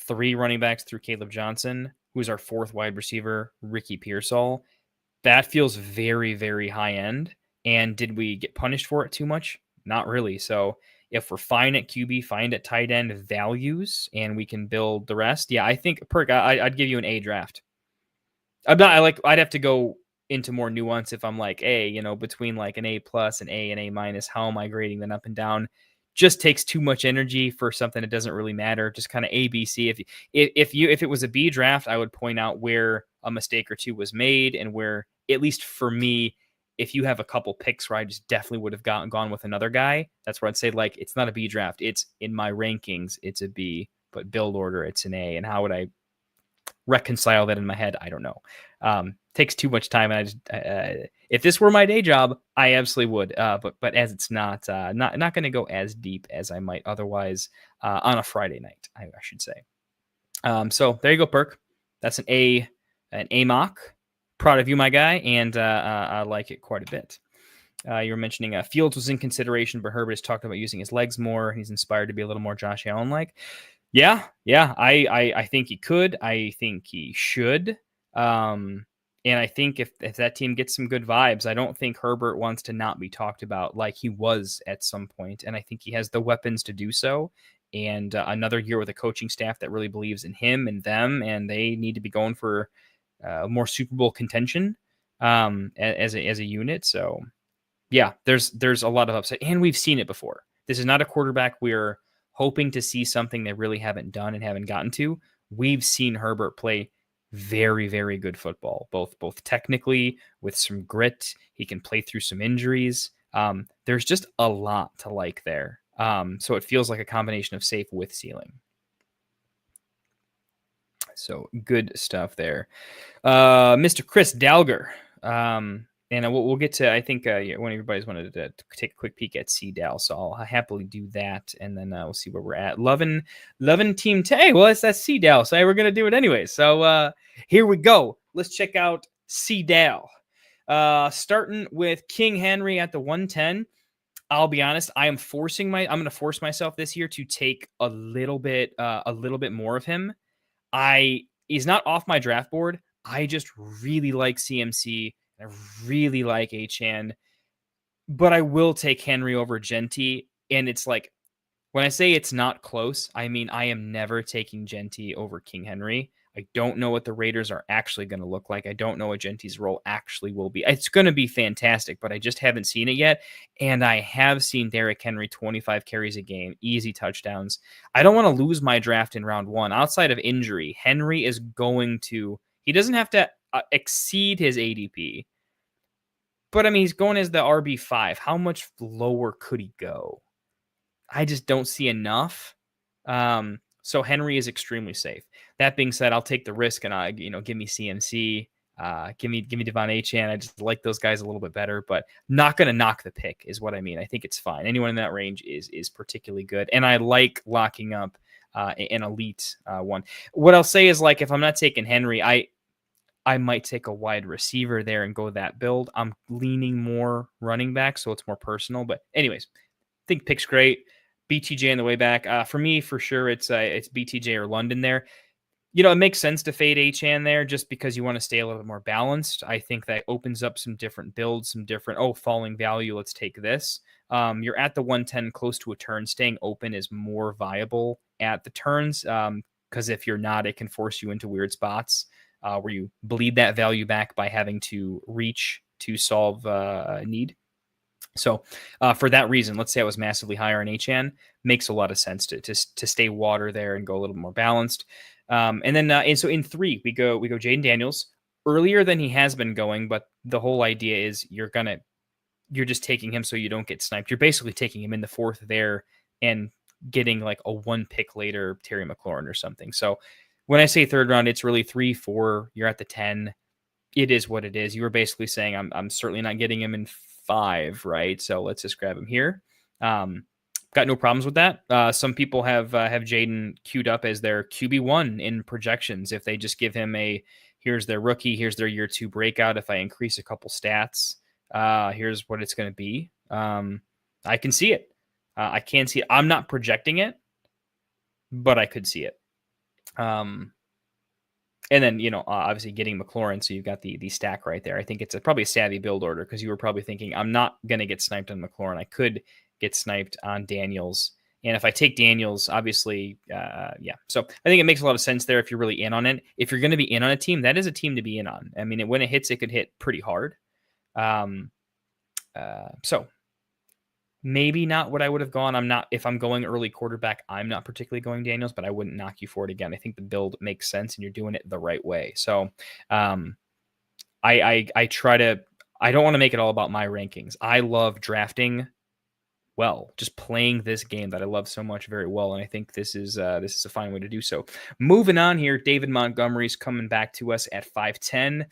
3 running backs through Caleb Johnson, who's our 4th wide receiver, Ricky Pearsall. That feels very, very high end. And did we get punished for it too much? Not really. So if we're fine at QB, fine at tight end values, and we can build the rest, yeah, I think Perk, I'd give you an A draft. I'd have to go into more nuance if I'm like A, between like an A plus, an A, and A minus. How am I grading them up and down? Just takes too much energy for something that doesn't really matter. Just kind of A, B, C. If it was a B draft, I would point out where a mistake or two was made, and where, at least for me, if you have a couple picks where I just definitely would have gone with another guy, that's where I'd say, like, it's not a B draft. It's in my rankings, it's a B, but build order, it's an A. And how would I reconcile that in my head? I don't know. Takes too much time. And I just, if this were my day job, I absolutely would. But as it's not going to go as deep as I might otherwise on a Friday night, I should say. So there you go, Perk. That's an A mock. Proud of you, my guy, and I like it quite a bit. You were mentioning Fields was in consideration, but Herbert has talked about using his legs more. He's inspired to be a little more Josh Allen-like. Yeah. I think he could. I think he should. And I think if that team gets some good vibes, I don't think Herbert wants to not be talked about like he was at some point. And I think he has the weapons to do so. And another year with a coaching staff that really believes in him and them, and they need to be going for more Super Bowl contention as a unit. So yeah, there's a lot of upside, and we've seen it before. This is not a quarterback we're hoping to see something they really haven't done and haven't gotten to. We've seen Herbert play very, very good football, both technically with some grit. He can play through some injuries. There's just a lot to like there. So it feels like a combination of safe with ceiling. So good stuff there. Mr. Chris Dalger. And we'll get to, I think, when everybody's wanted to take a quick peek at C-Dal, so I'll happily do that, and then we'll see where we're at. Lovin' Team Tay. Well, that's C-Dal, so we're going to do it anyway. So here we go. Let's check out C-Dal. Starting with King Henry at the 110. I'll be honest, I'm going to force myself this year to take a little bit more of him. He's not off my draft board. I just really like CMC. I really like Achane, but I will take Henry over Genty. And it's like, when I say it's not close, I mean, I am never taking Genty over King Henry. I don't know what the Raiders are actually going to look like. I don't know what Genty's role actually will be. It's going to be fantastic, but I just haven't seen it yet. And I have seen Derrick Henry 25 carries a game, easy touchdowns. I don't want to lose my draft in round one. Outside of injury, Henry is he doesn't have to exceed his ADP. But I mean, he's going as the RB5. How much lower could he go? I just don't see enough. So Henry is extremely safe. That being said, I'll take the risk and give me CMC, give me Devon Achane. I just like those guys a little bit better, but not going to knock the pick is what I mean. I think it's fine. Anyone in that range is particularly good, and I like locking up an elite one. What I'll say is, like, if I'm not taking Henry, I might take a wide receiver there and go that build. I'm leaning more running back, so it's more personal. But anyways, I think pick's great. BTJ on the way back. For me, for sure, it's BTJ or London there. It makes sense to fade Achane there just because you want to stay a little bit more balanced. I think that opens up some different builds, some different, falling value, let's take this. You're at the 110 close to a turn. Staying open is more viable at the turns because if you're not, it can force you into weird spots where you bleed that value back by having to reach to solve a need. So for that reason, let's say I was massively higher on Achane, makes a lot of sense to stay water there and go a little more balanced. And so in 3, we go Jaden Daniels earlier than he has been going, but the whole idea is you're just taking him so you don't get sniped. You're basically taking him in the 4th there and getting like a 1 pick later Terry McLaurin or something. So when I say 3rd round, it's really 3, 4. You're at the 10. It is what it is. You were basically saying I'm certainly not getting him in 5, right? So let's just grab him here. Got no problems with that. Some people have Jaden queued up as their QB1 in projections. If they just give him here's their rookie, here's their year 2 breakout. If I increase a couple stats, here's what it's going to be. I can see it. I can see it. I'm not projecting it, but I could see it. And then, obviously getting McLaurin, so you've got the stack right there. I think it's probably a savvy build order because you were probably thinking, I'm not going to get sniped on McLaurin. I could get sniped on Daniels. And if I take Daniels, obviously, yeah. So I think it makes a lot of sense there if you're really in on it. If you're going to be in on a team, that is a team to be in on. I mean, when it hits, it could hit pretty hard. So maybe not what I would have gone. If I'm going early quarterback, I'm not particularly going Daniels, but I wouldn't knock you for it again. I think the build makes sense and you're doing it the right way. So I don't want to make it all about my rankings. I love drafting well, just playing this game that I love so much very well. And I think this is a fine way to do so. Moving on here, David Montgomery's coming back to us at 5'10",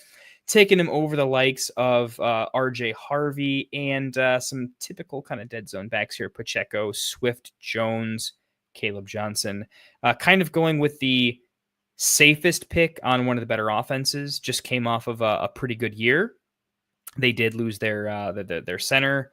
taking him over the likes of RJ Harvey and some typical kind of dead zone backs here. Pacheco, Swift, Jones, Caleb Johnson, kind of going with the safest pick on one of the better offenses. Just came off of a pretty good year. They did lose their center.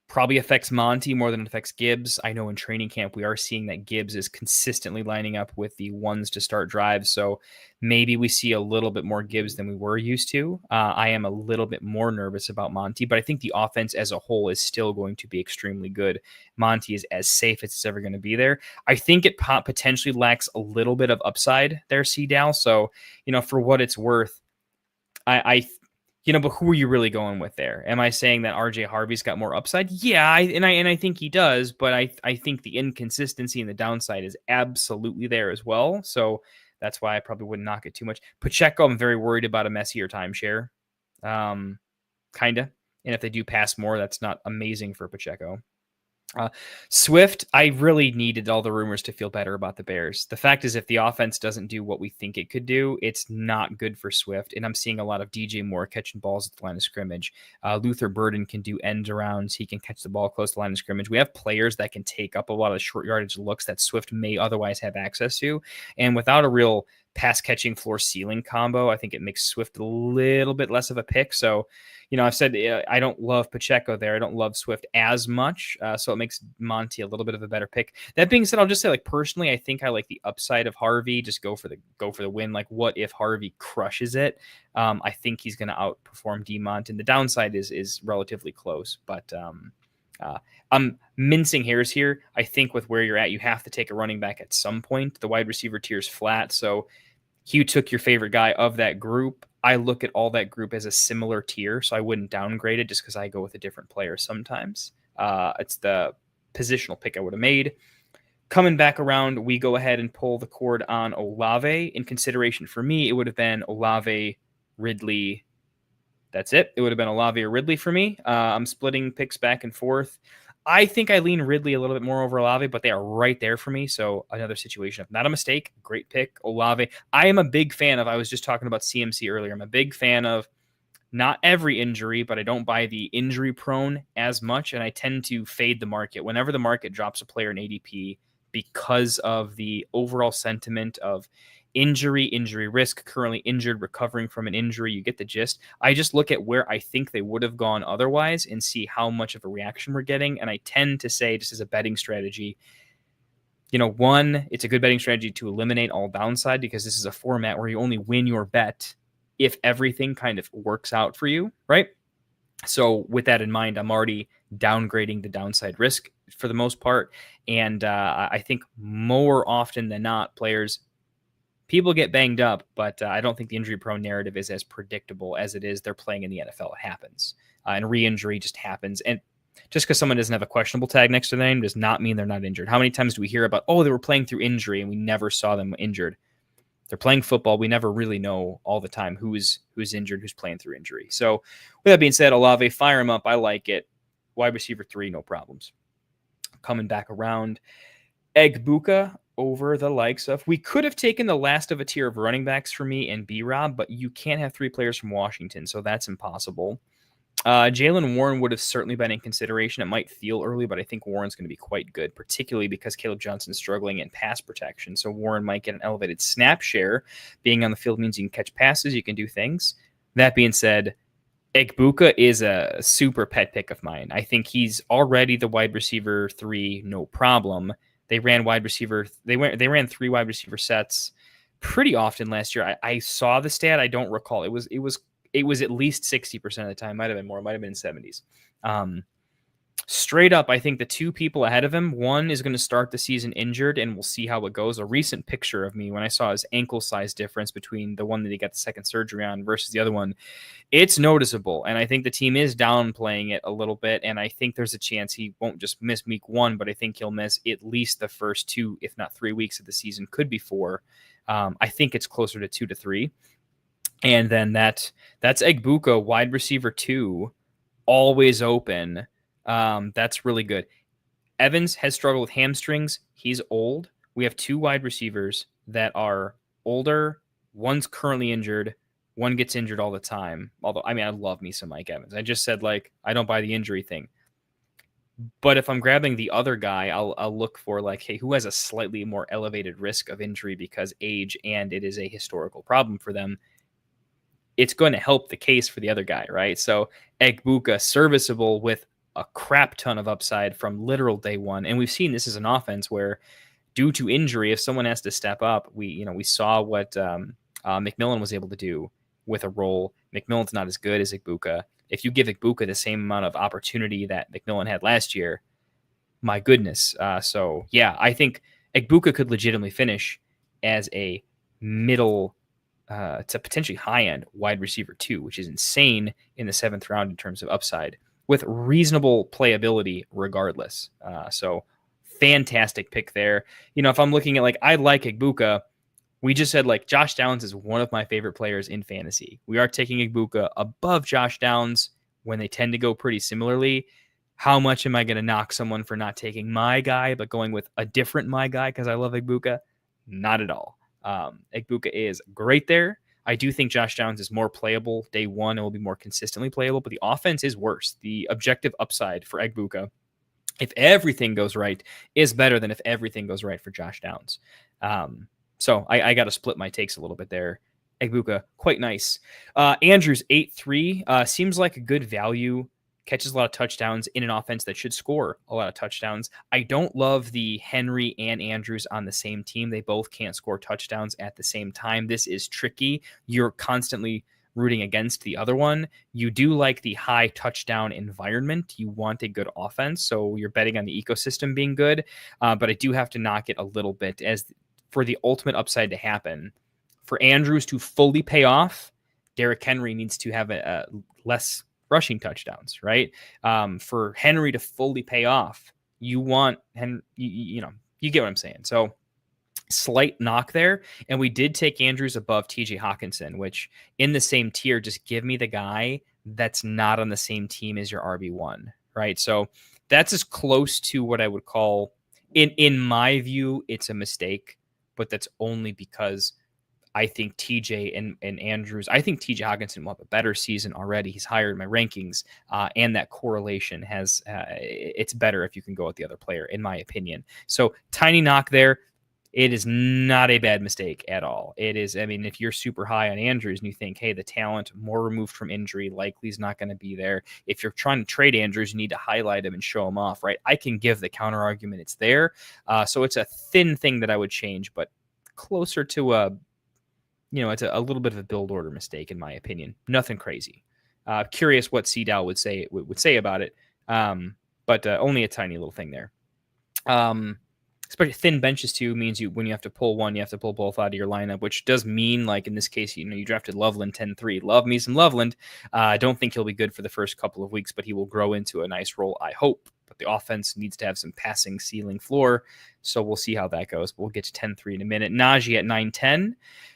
Probably affects Monty more than it affects Gibbs. I know in training camp we are seeing that Gibbs is consistently lining up with the ones to start drives, so maybe we see a little bit more Gibbs than we were used to. I am a little bit more nervous about Monty, but I think the offense as a whole is still going to be extremely good. Monty is as safe as it's ever going to be there. I think it potentially lacks a little bit of upside there, C-Dal. So, for what it's worth, I but who are you really going with there? Am I saying that RJ Harvey's got more upside? Yeah, I think he does, but I think the inconsistency and the downside is absolutely there as well. So that's why I probably wouldn't knock it too much. Pacheco, I'm very worried about a messier timeshare, kind of. And if they do pass more, that's not amazing for Pacheco. Swift, I really needed all the rumors to feel better about the Bears. The fact is, if the offense doesn't do what we think it could do, it's not good for Swift. And I'm seeing a lot of DJ Moore catching balls at the line of scrimmage. Luther Burden can do end arounds. He can catch the ball close to the line of scrimmage. We have players that can take up a lot of short yardage looks that Swift may otherwise have access to. And without a real pass catching floor ceiling combo, I think it makes Swift a little bit less of a pick. So, I've said I don't love Pacheco there. I don't love Swift as much. So it makes Monty a little bit of a better pick. That being said, I'll just say, personally, I think I like the upside of Harvey. Just go for the win. What if Harvey crushes it? I think he's going to outperform DeMont, and the downside is relatively close. But I'm mincing hairs here. I think with where you're at, you have to take a running back at some point. The wide receiver tier is flat, so you took your favorite guy of that group. I look at all that group as a similar tier, so I wouldn't downgrade it just because I go with a different player sometimes. It's the positional pick I would have made. Coming back around, we go ahead and pull the cord on Olave. In consideration for me, it would have been Olave, Ridley. That's it. It would have been Olave or Ridley for me. I'm splitting picks back and forth. I think I lean Ridley a little bit more over Olave, but they are right there for me. So another situation of not a mistake. Great pick, Olave. I am a big fan of, I was just talking about CMC earlier. I'm a big fan of not every injury, but I don't buy the injury prone as much. And I tend to fade the market. Whenever the market drops a player in ADP because of the overall sentiment of injury risk, currently injured, recovering from an injury, you get the gist. I just look at where I think they would have gone otherwise and see how much of a reaction we're getting. And I tend to say, just as a betting strategy, one, it's a good betting strategy to eliminate all downside because this is a format where you only win your bet if everything kind of works out for you, right? So with that in mind, I'm already downgrading the downside risk for the most part. And I think more often than not, people get banged up, but I don't think the injury-prone narrative is as predictable as it is they're playing in the NFL. It happens. And re-injury just happens. And just because someone doesn't have a questionable tag next to their name does not mean they're not injured. How many times do we hear about, they were playing through injury and we never saw them injured? They're playing football. We never really know all the time who's injured, who's playing through injury. So with that being said, Olave, fire him up. I like it. Wide receiver 3, no problems. Coming back around, Egbuka over the likes of, we could have taken the last of a tier of running backs for me and B-Rob, but you can't have 3 players from Washington, so that's impossible. Jalen Warren would have certainly been in consideration. It might feel early, but I think Warren's going to be quite good, particularly because Caleb Johnson's struggling in pass protection. So Warren might get an elevated snap share. Being on the field means you can catch passes, you can do things. That being said, Egbuka is a super pet pick of mine. I think he's already the wide receiver 3, no problem. They ran 3 wide receiver sets pretty often last year. I saw the stat. I don't recall. It was at least 60% of the time. Might have been more. Might have been in 70s. Straight up, I think the 2 people ahead of him, one is going to start the season injured, and we'll see how it goes. A recent picture of me when I saw his ankle size difference between the one that he got the second surgery on versus the other one, it's noticeable. And I think the team is downplaying it a little bit, and I think there's a chance he won't just miss week 1, but I think he'll miss at least the first 2, if not 3 weeks of the season, could be 4. I think it's closer to 2 to 3. And then that's Egbuka, wide receiver 2, always open. That's really good. Evans has struggled with hamstrings. He's old. We have 2 wide receivers that are older. One's currently injured. One gets injured all the time. Although, I love me some Mike Evans. I just said, I don't buy the injury thing. But if I'm grabbing the other guy, I'll look for hey, who has a slightly more elevated risk of injury because age, and it is a historical problem for them. it's going to help the case for the other guy, right? So Egbuka serviceable with a crap ton of upside from literal day one. And we've seen this as an offense where due to injury, if someone has to step up, we saw what McMillan was able to do with a role. McMillan's not as good as Egbuka. If you give Egbuka the same amount of opportunity that McMillan had last year, my goodness. So yeah, I think Egbuka could legitimately finish as a middle to potentially high-end wide receiver 2, which is insane in the 7th round in terms of upside, with reasonable playability regardless. So fantastic pick there. If I'm looking at I like Egbuka, we just said Josh Downs is one of my favorite players in fantasy. We are taking Egbuka above Josh Downs when they tend to go pretty similarly. How much am I going to knock someone for not taking my guy, but going with a different my guy because I love Egbuka? Not at all. Egbuka is great there. I do think Josh Downs is more playable day one. It will be more consistently playable, but the offense is worse. The objective upside for Egbuka, if everything goes right, is better than if everything goes right for Josh Downs. So I got to split my takes a little bit there. Egbuka, quite nice. Andrews, 8-3, seems like a good value. Catches a lot of touchdowns in an offense that should score a lot of touchdowns. I don't love the Henry and Andrews on the same team. They both can't score touchdowns at the same time. This is tricky. You're constantly rooting against the other one. You do like the high touchdown environment. You want a good offense, so you're betting on the ecosystem being good. But I do have to knock it a little bit as for the ultimate upside to happen. For Andrews to fully pay off, Derrick Henry needs to have a less rushing touchdowns, right? For Henry to fully pay off, you want you get what I'm saying. So slight knock there. And we did take Andrews above TJ Hawkinson, which in the same tier, just give me the guy that's not on the same team as your RB1, right? So that's as close to what I would call, in my view, it's a mistake, but that's only because I think TJ and Andrews, I think TJ Hawkinson will have a better season already. He's higher in my rankings, and that correlation has, it's better if you can go with the other player, in my opinion. So tiny knock there. It is not a bad mistake at all. It is, if you're super high on Andrews and you think, hey, the talent more removed from injury likely is not going to be there. If you're trying to trade Andrews, you need to highlight him and show him off, right? I can give the counter argument. It's there. So it's a thin thing that I would change, but closer to it's a little bit of a build order mistake, in my opinion. Nothing crazy. Curious what CDAO would say about it, but only a tiny little thing there. Especially thin benches too means when you have to pull one, you have to pull both out of your lineup, which does mean, in this case, you drafted Loveland 10-3. Love me some Loveland. I don't think he'll be good for the first couple of weeks, but he will grow into a nice role, I hope. But the offense needs to have some passing ceiling floor, so we'll see how that goes. But we'll get to 10-3 in a minute. Najee at 9-10.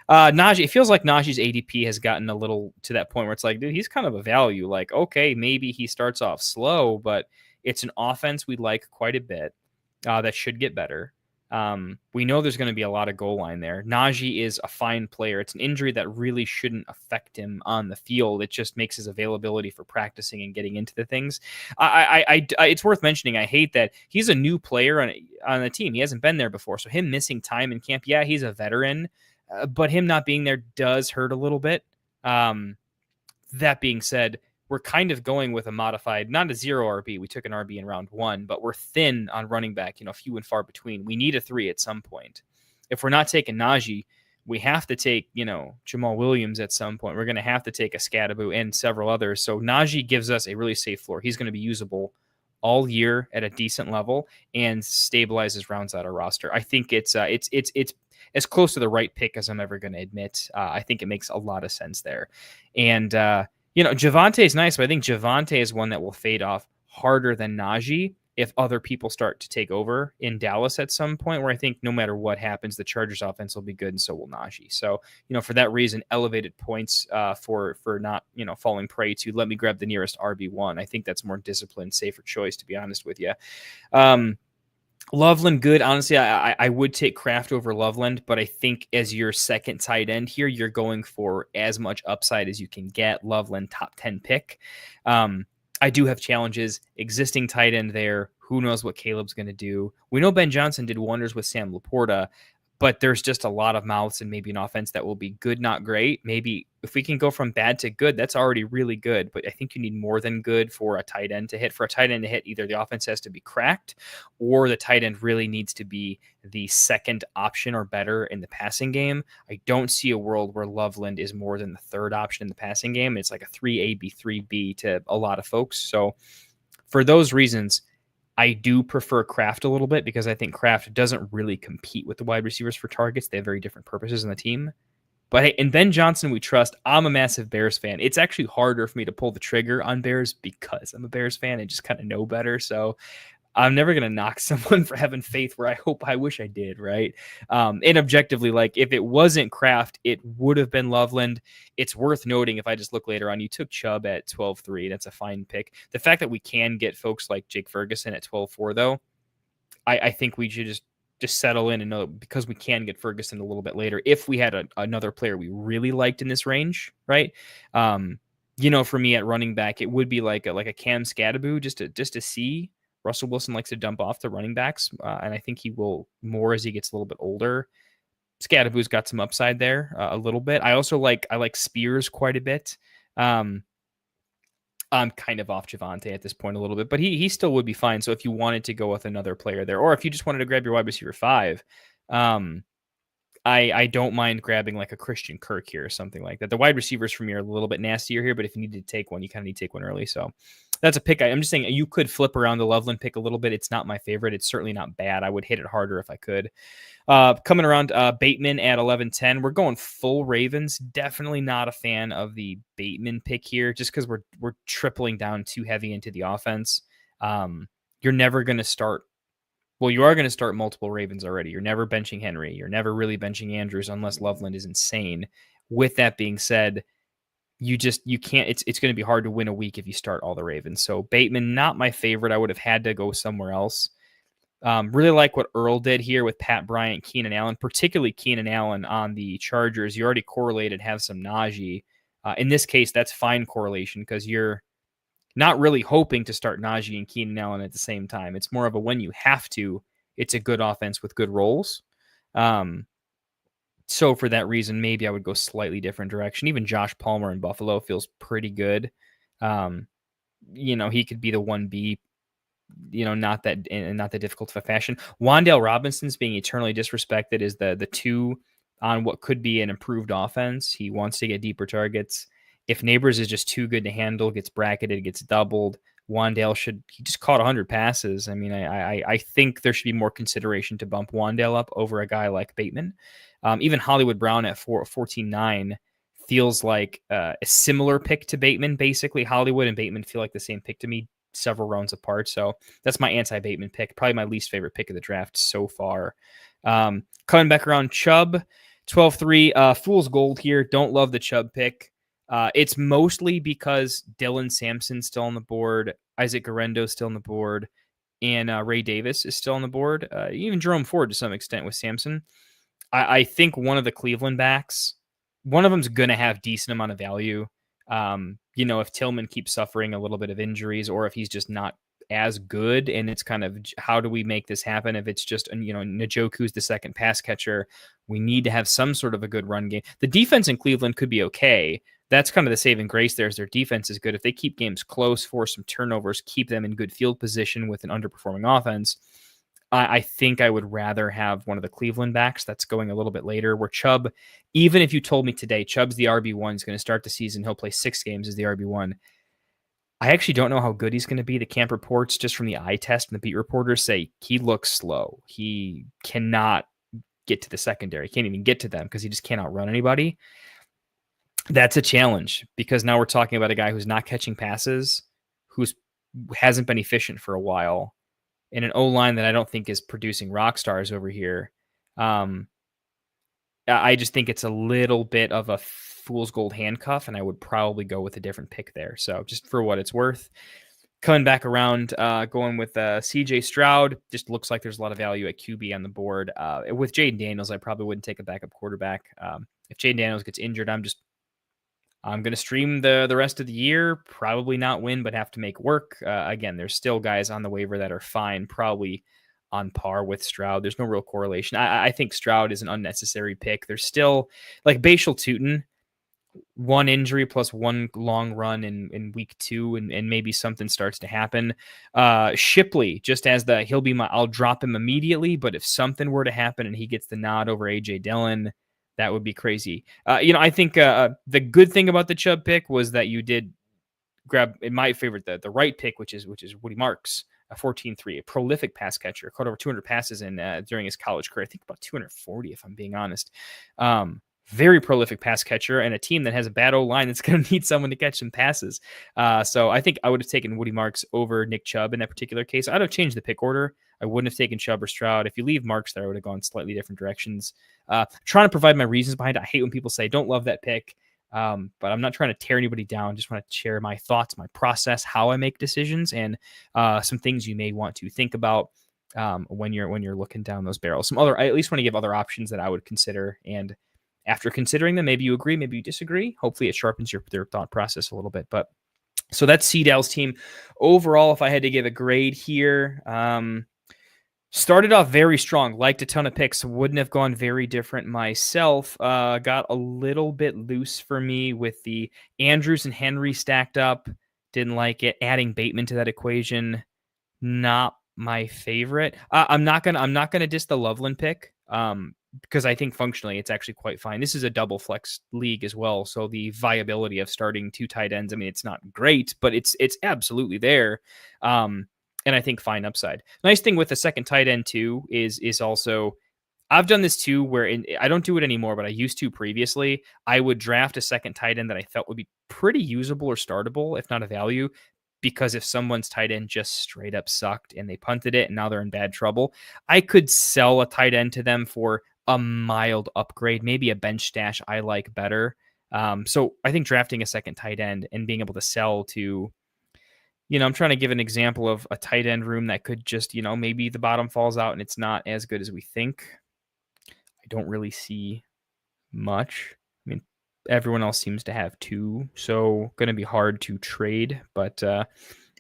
Najee, it feels like Najee's ADP has gotten a little to that point where it's dude, he's kind of a value. Okay, maybe he starts off slow, but it's an offense we like quite a bit that should get better. We know there's going to be a lot of goal line there. Najee is a fine player. It's an injury that really shouldn't affect him on the field. It just makes his availability for practicing and getting into the things. It's worth mentioning. I hate that he's a new player on the team. He hasn't been there before. So him missing time in camp, yeah, he's a veteran, but him not being there does hurt a little bit. That being said, we're kind of going with a modified, not a 0 RB. We took an RB in round 1, but we're thin on running back, few and far between. We need a 3 at some point. If we're not taking Najee, we have to take, Jamal Williams at some point. We're going to have to take a Scadaboo and several others. So Najee gives us a really safe floor. He's going to be usable all year at a decent level and stabilizes rounds out our roster. I think it's as close to the right pick as I'm ever going to admit. I think it makes a lot of sense there. And, Javonte is nice, but I think Javonte is one that will fade off harder than Najee if other people start to take over in Dallas at some point, where I think no matter what happens, the Chargers offense will be good, and so will Najee. So, for that reason, elevated points for not, falling prey to let me grab the nearest RB1. I think that's more disciplined, safer choice, to be honest with you. Loveland, good. Honestly, I would take Kraft over Loveland, but I think as your second tight end here, you're going for as much upside as you can get. Loveland, top 10 pick. I do have challenges. Existing tight end there. Who knows what Caleb's going to do? We know Ben Johnson did wonders with Sam Laporta, but there's just a lot of mouths and maybe an offense that will be good, not great. Maybe if we can go from bad to good, that's already really good. But I think you need more than good for a tight end to hit. For a tight end to hit, either the offense has to be cracked or the tight end really needs to be the second option or better in the passing game. I don't see a world where Loveland is more than the third option in the passing game. It's like a 3A, 3B to a lot of folks. So for those reasons, I do prefer Kraft a little bit because I think Kraft doesn't really compete with the wide receivers for targets. They have very different purposes in the team. But hey, and Ben Johnson, we trust. I'm a massive Bears fan. It's actually harder for me to pull the trigger on Bears because I'm a Bears fan and just kind of know better. So I'm never going to knock someone for having faith where I wish I did, right? And objectively, like if it wasn't Kraft, it would have been Loveland. It's worth noting if I just look later on, you took Chubb at 12-3. That's a fine pick. The fact that we can get folks like Jake Ferguson at 12-4, though, I think we should just settle in and know because we can get Ferguson a little bit later if we had another player we really liked in this range, right? For me at running back, it would be like a Cam Scadaboo just to see. Russell Wilson likes to dump off the running backs, and I think he will more as he gets a little bit older. Scadaboo's got some upside there a little bit. I like Spears quite a bit. I'm kind of off Javonte at this point a little bit, but he still would be fine. So if you wanted to go with another player there, or if you just wanted to grab your wide receiver 5, I don't mind grabbing like a Christian Kirk here or something like that. The wide receivers for me are a little bit nastier here, but if you need to take one, you kind of need to take one early. So that's a pick. I'm just saying you could flip around the Loveland pick a little bit. It's not my favorite. It's certainly not bad. I would hit it harder if I could. Coming around, Bateman at 11-10. We're going full Ravens. Definitely not a fan of the Bateman pick here, just because we're tripling down too heavy into the offense. You're never going to start. Well, you are going to start multiple Ravens already. You're never benching Henry. You're never really benching Andrews unless Loveland is insane. With that being said, you can't. It's going to be hard to win a week if you start all the Ravens. So Bateman, not my favorite. I would have had to go somewhere else. Really like what Earl did here with Pat Bryant, Keenan Allen, particularly Keenan Allen on the Chargers. You already correlated, have some Najee. In this case, that's fine correlation because you're not really hoping to start Najee and Keenan Allen at the same time. It's more of a when you have to, it's a good offense with good roles. So for that reason, maybe I would go slightly different direction. Even Josh Palmer in Buffalo feels pretty good. He could be the 1B, not that difficult of a fashion. Wan'Dale Robinson's being eternally disrespected is the 2 on what could be an improved offense. He wants to get deeper targets. If Neighbors is just too good to handle, gets bracketed, gets doubled, Wan'Dale he just caught 100 passes. I mean, I think there should be more consideration to bump Wan'Dale up over a guy like Bateman. Even Hollywood Brown at 14-9 feels like a similar pick to Bateman. Basically, Hollywood and Bateman feel like the same pick to me, several rounds apart. So that's my anti-Bateman pick, probably my least favorite pick of the draft so far. Coming back around, Chubb, 12-3. Fool's gold here. Don't love the Chubb pick. It's mostly because Dylan Sampson's still on the board, Isaac Guerendo's still on the board, and Ray Davis is still on the board. Even Jerome Ford to some extent with Sampson. I think one of the Cleveland backs, one of them's going to have decent amount of value. If Tillman keeps suffering a little bit of injuries or if he's just not as good, and it's kind of how do we make this happen? If it's just, Njoku's the second pass catcher, we need to have some sort of a good run game. The defense in Cleveland could be okay. That's kind of the saving grace there is their defense is good. If they keep games close, force some turnovers, keep them in good field position with an underperforming offense, I think I would rather have one of the Cleveland backs that's going a little bit later where Chubb, even if you told me today Chubb's the RB1, is going to start the season, he'll play 6 games as the RB1. I actually don't know how good he's going to be. The camp reports just from the eye test and the beat reporters say he looks slow. He cannot get to the secondary. He can't even get to them because he just cannot run anybody. That's a challenge because now we're talking about a guy who's not catching passes, hasn't been efficient for a while, in an O-line that I don't think is producing rock stars over here. I just think it's a little bit of a fool's gold handcuff, and I would probably go with a different pick there. So just for what it's worth, coming back around, going with CJ Stroud, just looks like there's a lot of value at QB on the board. With Jaden Daniels, I probably wouldn't take a backup quarterback. If Jaden Daniels gets injured, I'm going to stream the rest of the year, probably not win, but have to make work. Again, there's still guys on the waiver that are fine, probably on par with Stroud. There's no real correlation. I think Stroud is an unnecessary pick. There's still like Bashal Tutin, one injury plus one long run in week 2, and maybe something starts to happen. Shipley, just as I'll drop him immediately, but if something were to happen and he gets the nod over AJ Dillon, that would be crazy. I think the good thing about the Chubb pick was that you did grab, in my favorite, the right pick, which is Woody Marks, a 14-3, a prolific pass catcher, caught over 200 passes during his college career. I think about 240, if I'm being honest. Very prolific pass catcher, and a team that has a bad O-line that's going to need someone to catch some passes. So I think I would have taken Woody Marks over Nick Chubb in that particular case. I'd have changed the pick order. I wouldn't have taken Chubb or Stroud. If you leave Marks there, I would have gone slightly different directions. Trying to provide my reasons behind it. I hate when people say, don't love that pick. But I'm not trying to tear anybody down. Just want to share my thoughts, my process, how I make decisions, and some things you may want to think about when you're looking down those barrels. I at least want to give other options that I would consider. And after considering them, maybe you agree, maybe you disagree. Hopefully it sharpens your thought process a little bit. But so that's Seedale's team. Overall, if I had to give a grade here, started off very strong, liked a ton of picks, wouldn't have gone very different myself. Got a little bit loose for me with the Andrews and Henry stacked up. Didn't like it. Adding Bateman to that equation, not my favorite. I'm not gonna diss the Loveland pick. Because I think functionally it's actually quite fine. This is a double flex league as well, so the viability of starting 2 tight ends, I mean, it's not great, but it's absolutely there. And I think fine upside. Nice thing with the second tight end too is also, I've done this too, where I don't do it anymore, but I used to previously. I would draft a second tight end that I felt would be pretty usable or startable, if not a value, because if someone's tight end just straight up sucked and they punted it and now they're in bad trouble, I could sell a tight end to them for a mild upgrade, maybe a bench stash I like better. So I think drafting a second tight end and being able to sell to, I'm trying to give an example of a tight end room that could just, maybe the bottom falls out and it's not as good as we think. I don't really see much. I mean, everyone else seems to have 2, so going to be hard to trade, but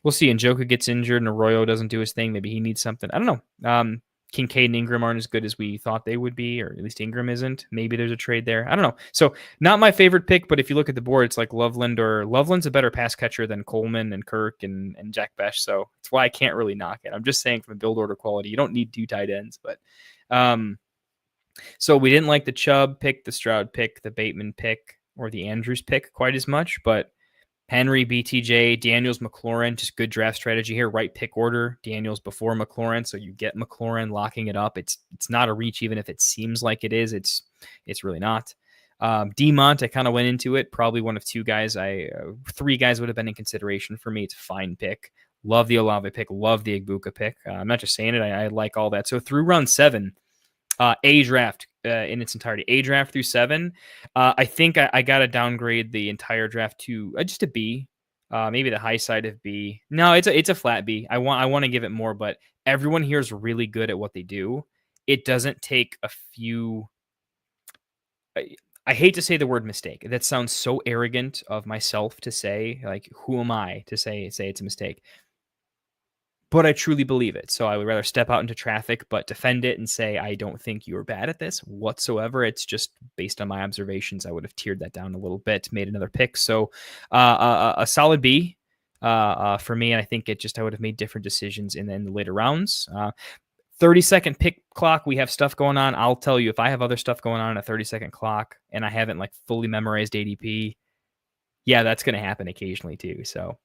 we'll see. And Njoku gets injured and Arroyo doesn't do his thing. Maybe he needs something. I don't know. Kincaid and Ingram aren't as good as we thought they would be, or at least Ingram isn't. Maybe there's a trade there. I don't know. So not my favorite pick, but if you look at the board, it's like Loveland's a better pass catcher than Coleman and Kirk and Jack Besh. So that's why I can't really knock it. I'm just saying from a build order quality, you don't need 2 tight ends, but so we didn't like the Chubb pick, the Stroud pick, the Bateman pick, or the Andrews pick quite as much, but Henry, BTJ, Daniels, McLaurin, just good draft strategy here. Right pick order, Daniels before McLaurin, so you get McLaurin locking it up. It's not a reach, even if it seems like it is. It's really not. Demont, I kind of went into it. Probably one of 2 guys. 3 guys would have been in consideration for me. It's a fine pick. Love the Olave pick. Love the Igbuka pick. I'm not just saying it. I like all that. So through round 7, A draft in its entirety. A draft through 7. I think I got to downgrade the entire draft to just a B. Maybe the high side of B. No, it's a flat B. I want to give it more, but everyone here is really good at what they do. It doesn't take a few. I hate to say the word mistake. That sounds so arrogant of myself to say. Like, who am I to say it's a mistake? But I truly believe it. So I would rather step out into traffic, but defend it and say, I don't think you're bad at this whatsoever. It's just based on my observations. I would have tiered that down a little bit, made another pick. So a solid B for me. And I think I would have made different decisions in the later rounds. 30-second pick clock. We have stuff going on. I'll tell you, if I have other stuff going on a 30-second clock and I haven't like fully memorized ADP, yeah, that's going to happen occasionally too. So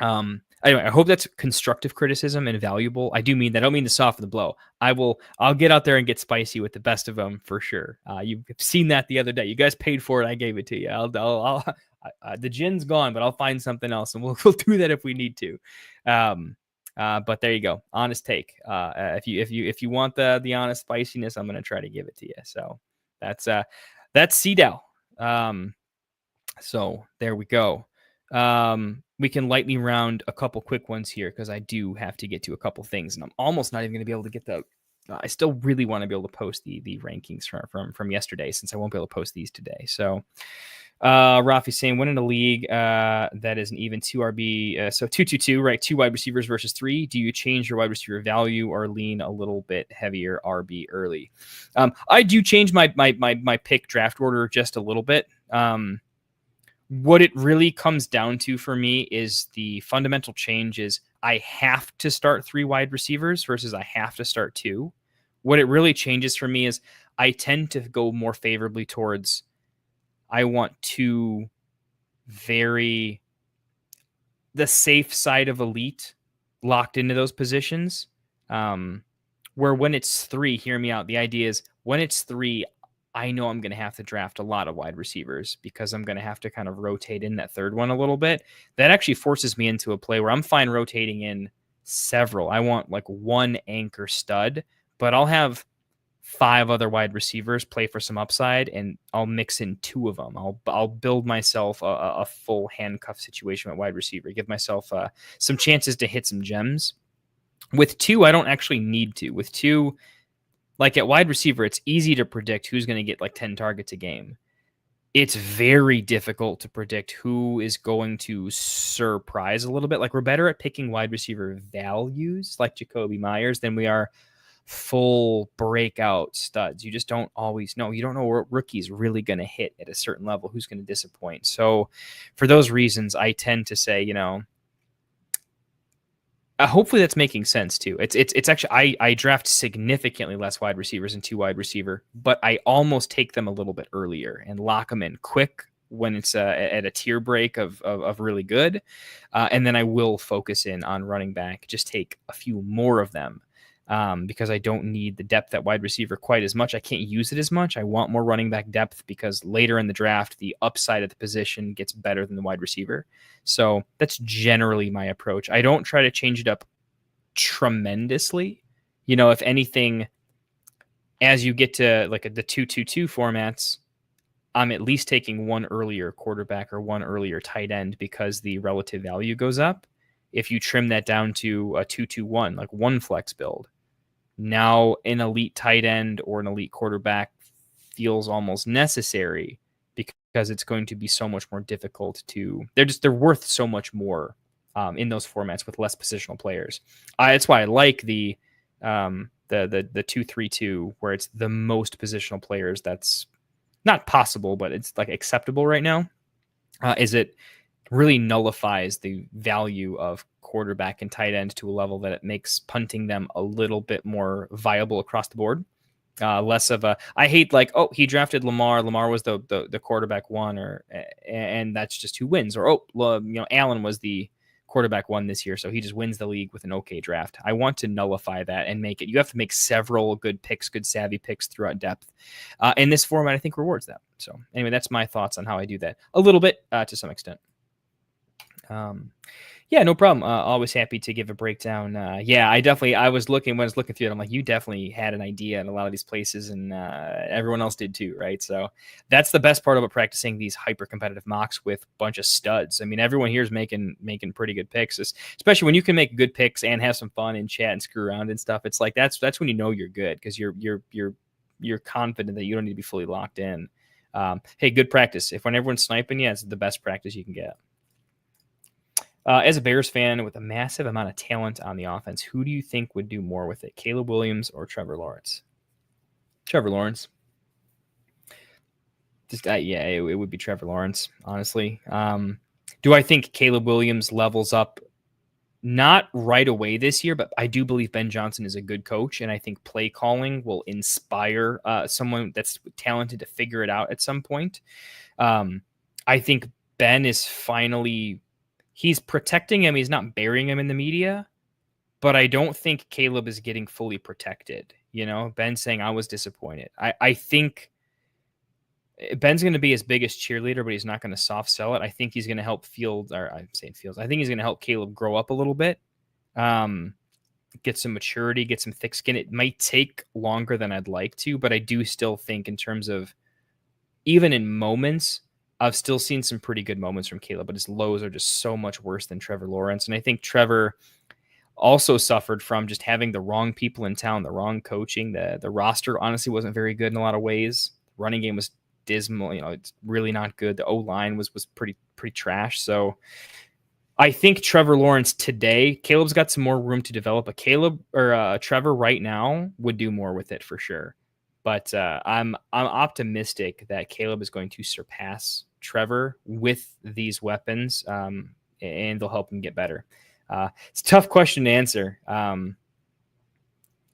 anyway, I hope that's constructive criticism and valuable. I do mean that. I don't mean to soften the blow. I'll get out there and get spicy with the best of them for sure. You've seen that the other day. You guys paid for it. I gave it to you. The gin's gone, but I'll find something else and we'll do that if we need to. But there you go. Honest take. If you want the honest spiciness, I'm going to try to give it to you. So that's Seedale. So there we go. We can lightly round a couple quick ones here because I do have to get to a couple things, and I'm almost not even going to be able to get the. I still really want to be able to post the rankings from yesterday since I won't be able to post these today. So Rafi saying, when in a league that is an even 2 RB, so 2-2-2, right? 2 wide receivers versus 3. Do you change your wide receiver value or lean a little bit heavier RB early? I do change my pick draft order just a little bit. What it really comes down to for me is the fundamental change is I have to start 3 wide receivers versus I have to start 2. What it really changes for me is I tend to go more favorably towards I want 2 the safe side of elite locked into those positions. Where when it's 3, hear me out. The idea is when it's 3, I know I'm going to have to draft a lot of wide receivers because I'm going to have to kind of rotate in that third one a little bit. That actually forces me into a play where I'm fine rotating in several. I want like 1 anchor stud, but I'll have 5 other wide receivers play for some upside, and I'll mix in 2 of them. I'll build myself a full handcuff situation at wide receiver, give myself some chances to hit some gems. With 2, I don't actually need to. With 2, like at wide receiver, it's easy to predict who's going to get like 10 targets a game. It's very difficult to predict who is going to surprise a little bit. Like we're better at picking wide receiver values like Jacoby Myers than we are full breakout studs. You just don't always know. You don't know what rookie's really going to hit at a certain level, who's going to disappoint. So for those reasons, I tend to say, hopefully that's making sense too. It's actually, I draft significantly less wide receivers and 2 wide receiver, but I almost take them a little bit earlier and lock them in quick when it's at a tier break of really good. And then I will focus in on running back, just take a few more of them. Because I don't need the depth at wide receiver quite as much. I can't use it as much. I want more running back depth because later in the draft, the upside of the position gets better than the wide receiver. So that's generally my approach. I don't try to change it up tremendously. If anything, as you get to like the 2-2-2 formats, I'm at least taking 1 earlier quarterback or 1 earlier tight end because the relative value goes up. If you trim that down to a 2-2-1, like 1 flex build, now an elite tight end or an elite quarterback feels almost necessary because it's going to be so much more difficult they're worth so much more in those formats with less positional players. That's why I like the 2-3-2 where it's the most positional players. That's not possible, but it's like acceptable right now. Is it really nullifies the value of quarterback and tight end to a level that it makes punting them a little bit more viable across the board. Less of a, I hate like, oh, he drafted Lamar. Lamar was the quarterback 1, and that's just who wins. Or, Allen was the quarterback 1 this year, so he just wins the league with an okay draft. I want to nullify that and make it, you have to make several good picks, good savvy picks throughout depth. And this format, I think, rewards that. So anyway, that's my thoughts on how I do that a little bit to some extent. Yeah, no problem. Always happy to give a breakdown. I was looking through it. I'm like, you definitely had an idea in a lot of these places, and everyone else did too, right? So that's the best part about practicing these hyper competitive mocks with a bunch of studs. I mean, everyone here is making pretty good picks, especially when you can make good picks and have some fun and chat and screw around and stuff. It's like that's when you know you're good because you're confident that you don't need to be fully locked in. Hey, good practice. When everyone's sniping you, it's the best practice you can get. As a Bears fan with a massive amount of talent on the offense, who do you think would do more with it, Caleb Williams or Trevor Lawrence? Trevor Lawrence. It would be Trevor Lawrence, honestly. Do I think Caleb Williams levels up? Not right away this year, but I do believe Ben Johnson is a good coach, and I think play calling will inspire someone that's talented to figure it out at some point. I think Ben is finally... He's protecting him. He's not burying him in the media, but I don't think Caleb is getting fully protected. Ben saying, I was disappointed. I think Ben's going to be his biggest cheerleader, but he's not going to soft sell it. I think he's going to help I think he's going to help Caleb grow up a little bit, get some maturity, get some thick skin. It might take longer than I'd like to, but I do still think in terms of even in moments, I've still seen some pretty good moments from Caleb, but his lows are just so much worse than Trevor Lawrence. And I think Trevor also suffered from just having the wrong people in town, the wrong coaching. The roster honestly wasn't very good in a lot of ways. Running game was dismal. It's really not good. The O-line was pretty trash. So I think Trevor Lawrence today, Caleb's got some more room to develop. Trevor right now would do more with it for sure. But I'm optimistic that Caleb is going to surpass Trevor with these weapons, and they'll help him get better. It's a tough question to answer.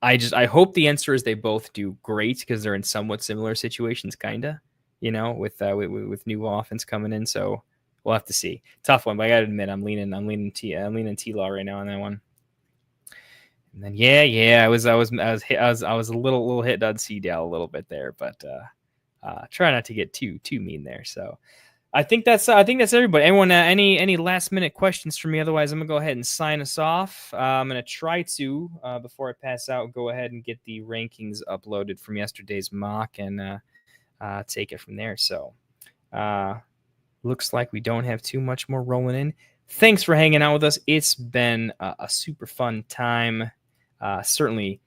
I hope the answer is they both do great because they're in somewhat similar situations, kinda. With new offense coming in, so we'll have to see. Tough one, but I gotta admit, I'm leaning T-Law right now on that one. And then I was a little hit on C-Dal a little bit there, but try not to get too mean there. So I think that's everybody. Anyone any last minute questions for me? Otherwise, I'm gonna go ahead and sign us off. I'm gonna try to before I pass out, go ahead and get the rankings uploaded from yesterday's mock and take it from there. So looks like we don't have too much more rolling in. Thanks for hanging out with us. It's been a super fun time. Certainly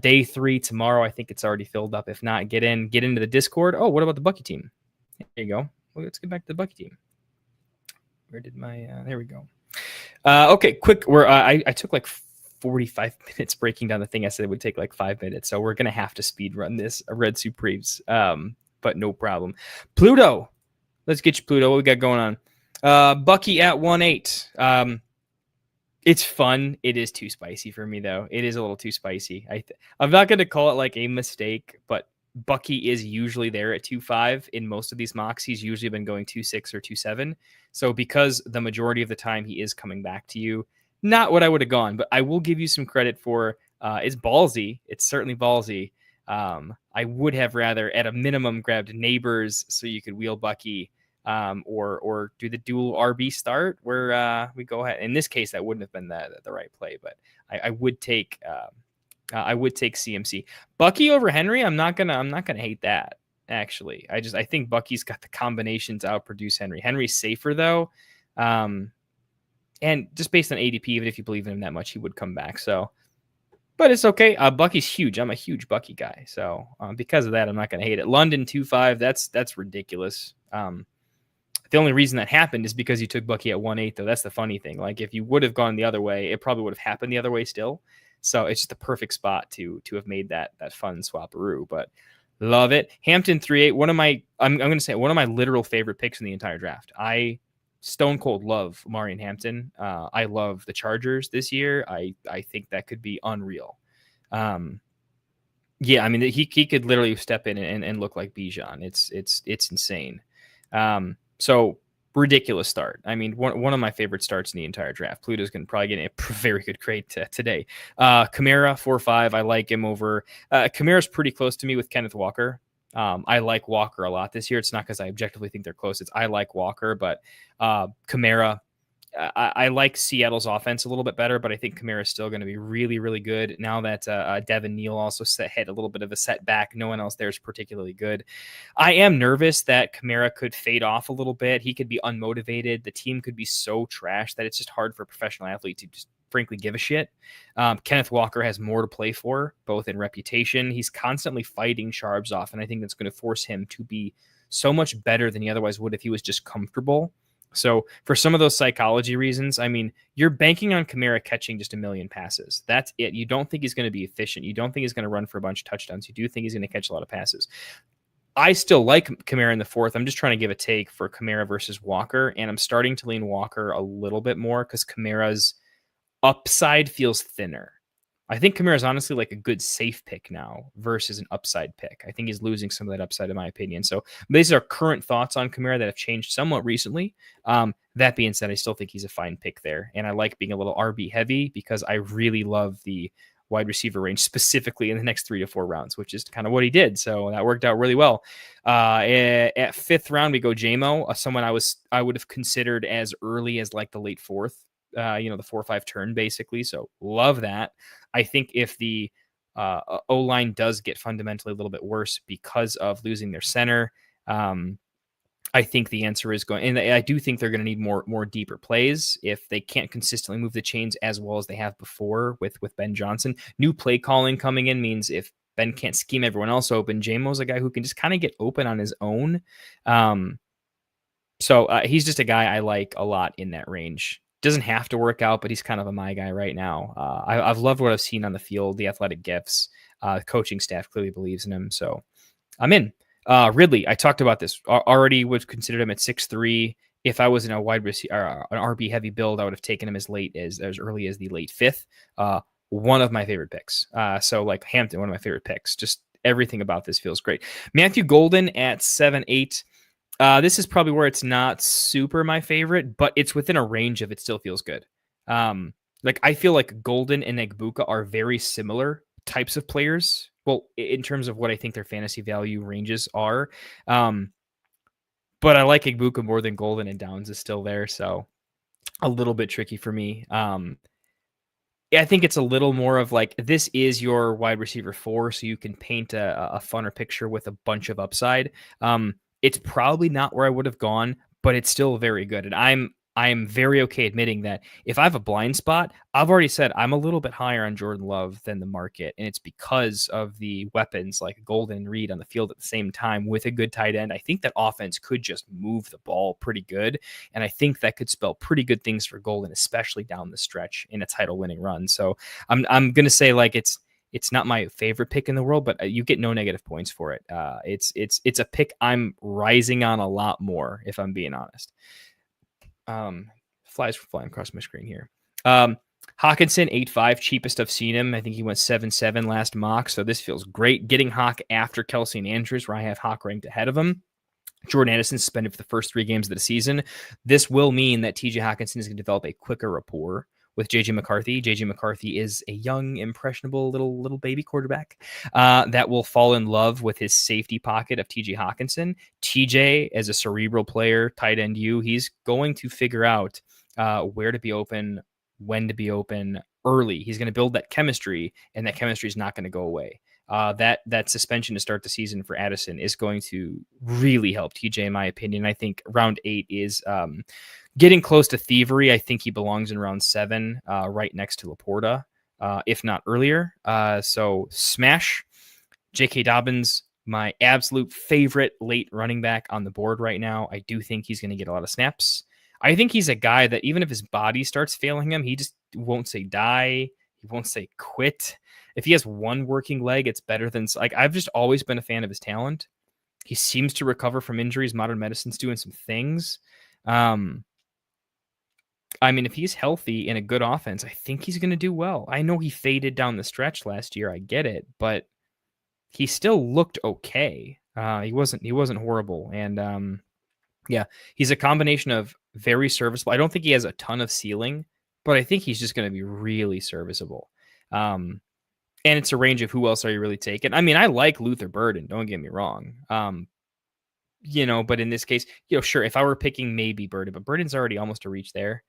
day 3 tomorrow. I think it's already filled up. If not, get into the Discord. Oh, what about the Bucky team? There you go. Well, let's get back to the Bucky team. Where did my there we go. Okay, quick. I took like 45 minutes breaking down the thing I said it would take like 5 minutes. So we're gonna have to speed run this Red Supremes. But no problem. Pluto. Let's get you Pluto. What we got going on? Bucky at 1-8. It's fun. It is too spicy for me, though. It is a little too spicy. I'm not going to call it like a mistake, but Bucky is usually there at 2.5 in most of these mocks. He's usually been going 2.6 or 2.7. So because the majority of the time he is coming back to you, not what I would have gone, but I will give you some credit for it's ballsy. It's certainly ballsy. I would have rather, at a minimum, grabbed Neighbors so you could wheel Bucky, or do the dual RB start where we go ahead. In this case, that wouldn't have been the right play, but I would take CMC. Bucky over Henry. I'm not gonna hate that. Actually, I think Bucky's got the combinations to outproduce Henry. Henry's safer though, and just based on ADP, even if you believe in him that much, he would come back. So. But it's okay. Bucky's huge. I'm a huge Bucky guy. So because of that, I'm not going to hate it. London 2.5. That's ridiculous. The only reason that happened is because you took Bucky at 1.8, though. That's the funny thing. Like if you would have gone the other way, it probably would have happened the other way still. So it's just the perfect spot to have made that fun swapperoo. But love it. Hampton 3.8. I'm going to say one of my literal favorite picks in the entire draft. I stone cold love Marion Hampton. I love the Chargers this year. I think that could be unreal. Yeah, I mean he could literally step in and look like Bijan. It's insane. So ridiculous start. I mean one of my favorite starts in the entire draft. Pluto's going to probably get a very good grade today. Kamara 4.5. I like him over. Kamara's pretty close to me with Kenneth Walker. I like Walker a lot this year. It's not because I objectively think they're close. I like Walker, but Kamara, I like Seattle's offense a little bit better, but I think Kamara is still going to be really, really good now that Devin Neal also had a little bit of a setback. No one else there is particularly good. I am nervous that Kamara could fade off a little bit. He could be unmotivated. The team could be so trash that it's just hard for a professional athlete to just frankly give a shit. Kenneth Walker has more to play for, both in reputation. He's constantly fighting Sharps off, and I think that's going to force him to be so much better than he otherwise would if he was just comfortable. So for some of those psychology reasons, I mean, you're banking on Kamara catching just 1 million passes. That's it. You don't think he's going to be efficient. You don't think he's going to run for a bunch of touchdowns. You do think he's going to catch a lot of passes. I still like Kamara in the 4th. I'm just trying to give a take for Kamara versus Walker, and I'm starting to lean Walker a little bit more because Kamara's upside feels thinner. I think Kamara is honestly like a good safe pick now versus an upside pick. I think he's losing some of that upside in my opinion. So these are current thoughts on Kamara that have changed somewhat recently. That being said, I still think he's a fine pick there. And I like being a little RB heavy because I really love the wide receiver range, specifically in the next 3 to 4 rounds, which is kind of what he did. So that worked out really well. At 5th round, we go JMO, someone I would have considered as early as like the late 4th. The 4-5 turn basically. So love that. I think if the O-line does get fundamentally a little bit worse because of losing their center, I think the answer is going, and I do think they're going to need more deeper plays if they can't consistently move the chains as well as they have before with Ben Johnson. New play calling coming in means if Ben can't scheme everyone else open. Jamo's a guy who can just kind of get open on his own. So he's just a guy I like a lot in that range. Doesn't have to work out, but he's kind of my guy right now. I've loved what I've seen on the field, the athletic gifts. Coaching staff clearly believes in him, so I'm in. Ridley, I talked about this already. Would consider him at 6'3". If I was in a wide receiver, an RB heavy build, I would have taken him as early as the late 5th. One of my favorite picks. So like Hampton, one of my favorite picks. Just everything about this feels great. Matthew Golden at 7'8". This is probably where it's not super my favorite, but it's within a range of it still feels good. Like I feel like Golden and Egbuka are very similar types of players. Well, in terms of what I think their fantasy value ranges are. But I like Egbuka more than Golden, and Downs is still there. So a little bit tricky for me. I think it's a little more of like, this is your wide receiver 4, so you can paint a funner picture with a bunch of upside. It's probably not where I would have gone, but it's still very good. And I'm very okay admitting that if I have a blind spot, I've already said I'm a little bit higher on Jordan Love than the market. And it's because of the weapons like Golden and Reed on the field at the same time with a good tight end. I think that offense could just move the ball pretty good. And I think that could spell pretty good things for Golden, especially down the stretch in a title winning run. So I'm going to say like, it's not my favorite pick in the world, but you get no negative points for it. It's a pick I'm rising on a lot more, if I'm being honest. Flies flying across my screen here. Hawkinson 8.5, cheapest I've seen him. I think he went 7.7 last mock, so this feels great. Getting Hawk after Kelsey and Andrews, where I have Hawk ranked ahead of him. Jordan Addison suspended for the first 3 games of the season. This will mean that TJ Hawkinson is going to develop a quicker rapport with JJ McCarthy. JJ McCarthy is a young, impressionable little baby quarterback that will fall in love with his safety pocket of TJ Hawkinson. TJ, as a cerebral player, tight end he's going to figure out where to be open, when to be open early. He's going to build that chemistry, and that chemistry is not going to go away. That suspension to start the season for Addison is going to really help TJ, in my opinion. I think round 8 is getting close to thievery. I think he belongs in round 7, right next to Laporta, if not earlier. So smash. J.K. Dobbins, my absolute favorite late running back on the board right now. I do think he's going to get a lot of snaps. I think he's a guy that even if his body starts failing him, he just won't say die. He won't say quit. If he has one working leg, it's better than like I've just always been a fan of his talent. He seems to recover from injuries. Modern medicine's doing some things. I mean, if he's healthy in a good offense, I think he's going to do well. I know he faded down the stretch last year. I get it, but he still looked okay. He wasn't horrible. And yeah, he's a combination of very serviceable. I don't think he has a ton of ceiling, but I think he's just going to be really serviceable. And it's a range of who else are you really taking? I mean, I like Luther Burden. Don't get me wrong. But in this case, sure, if I were picking maybe Burden, but Burden's already almost a reach there.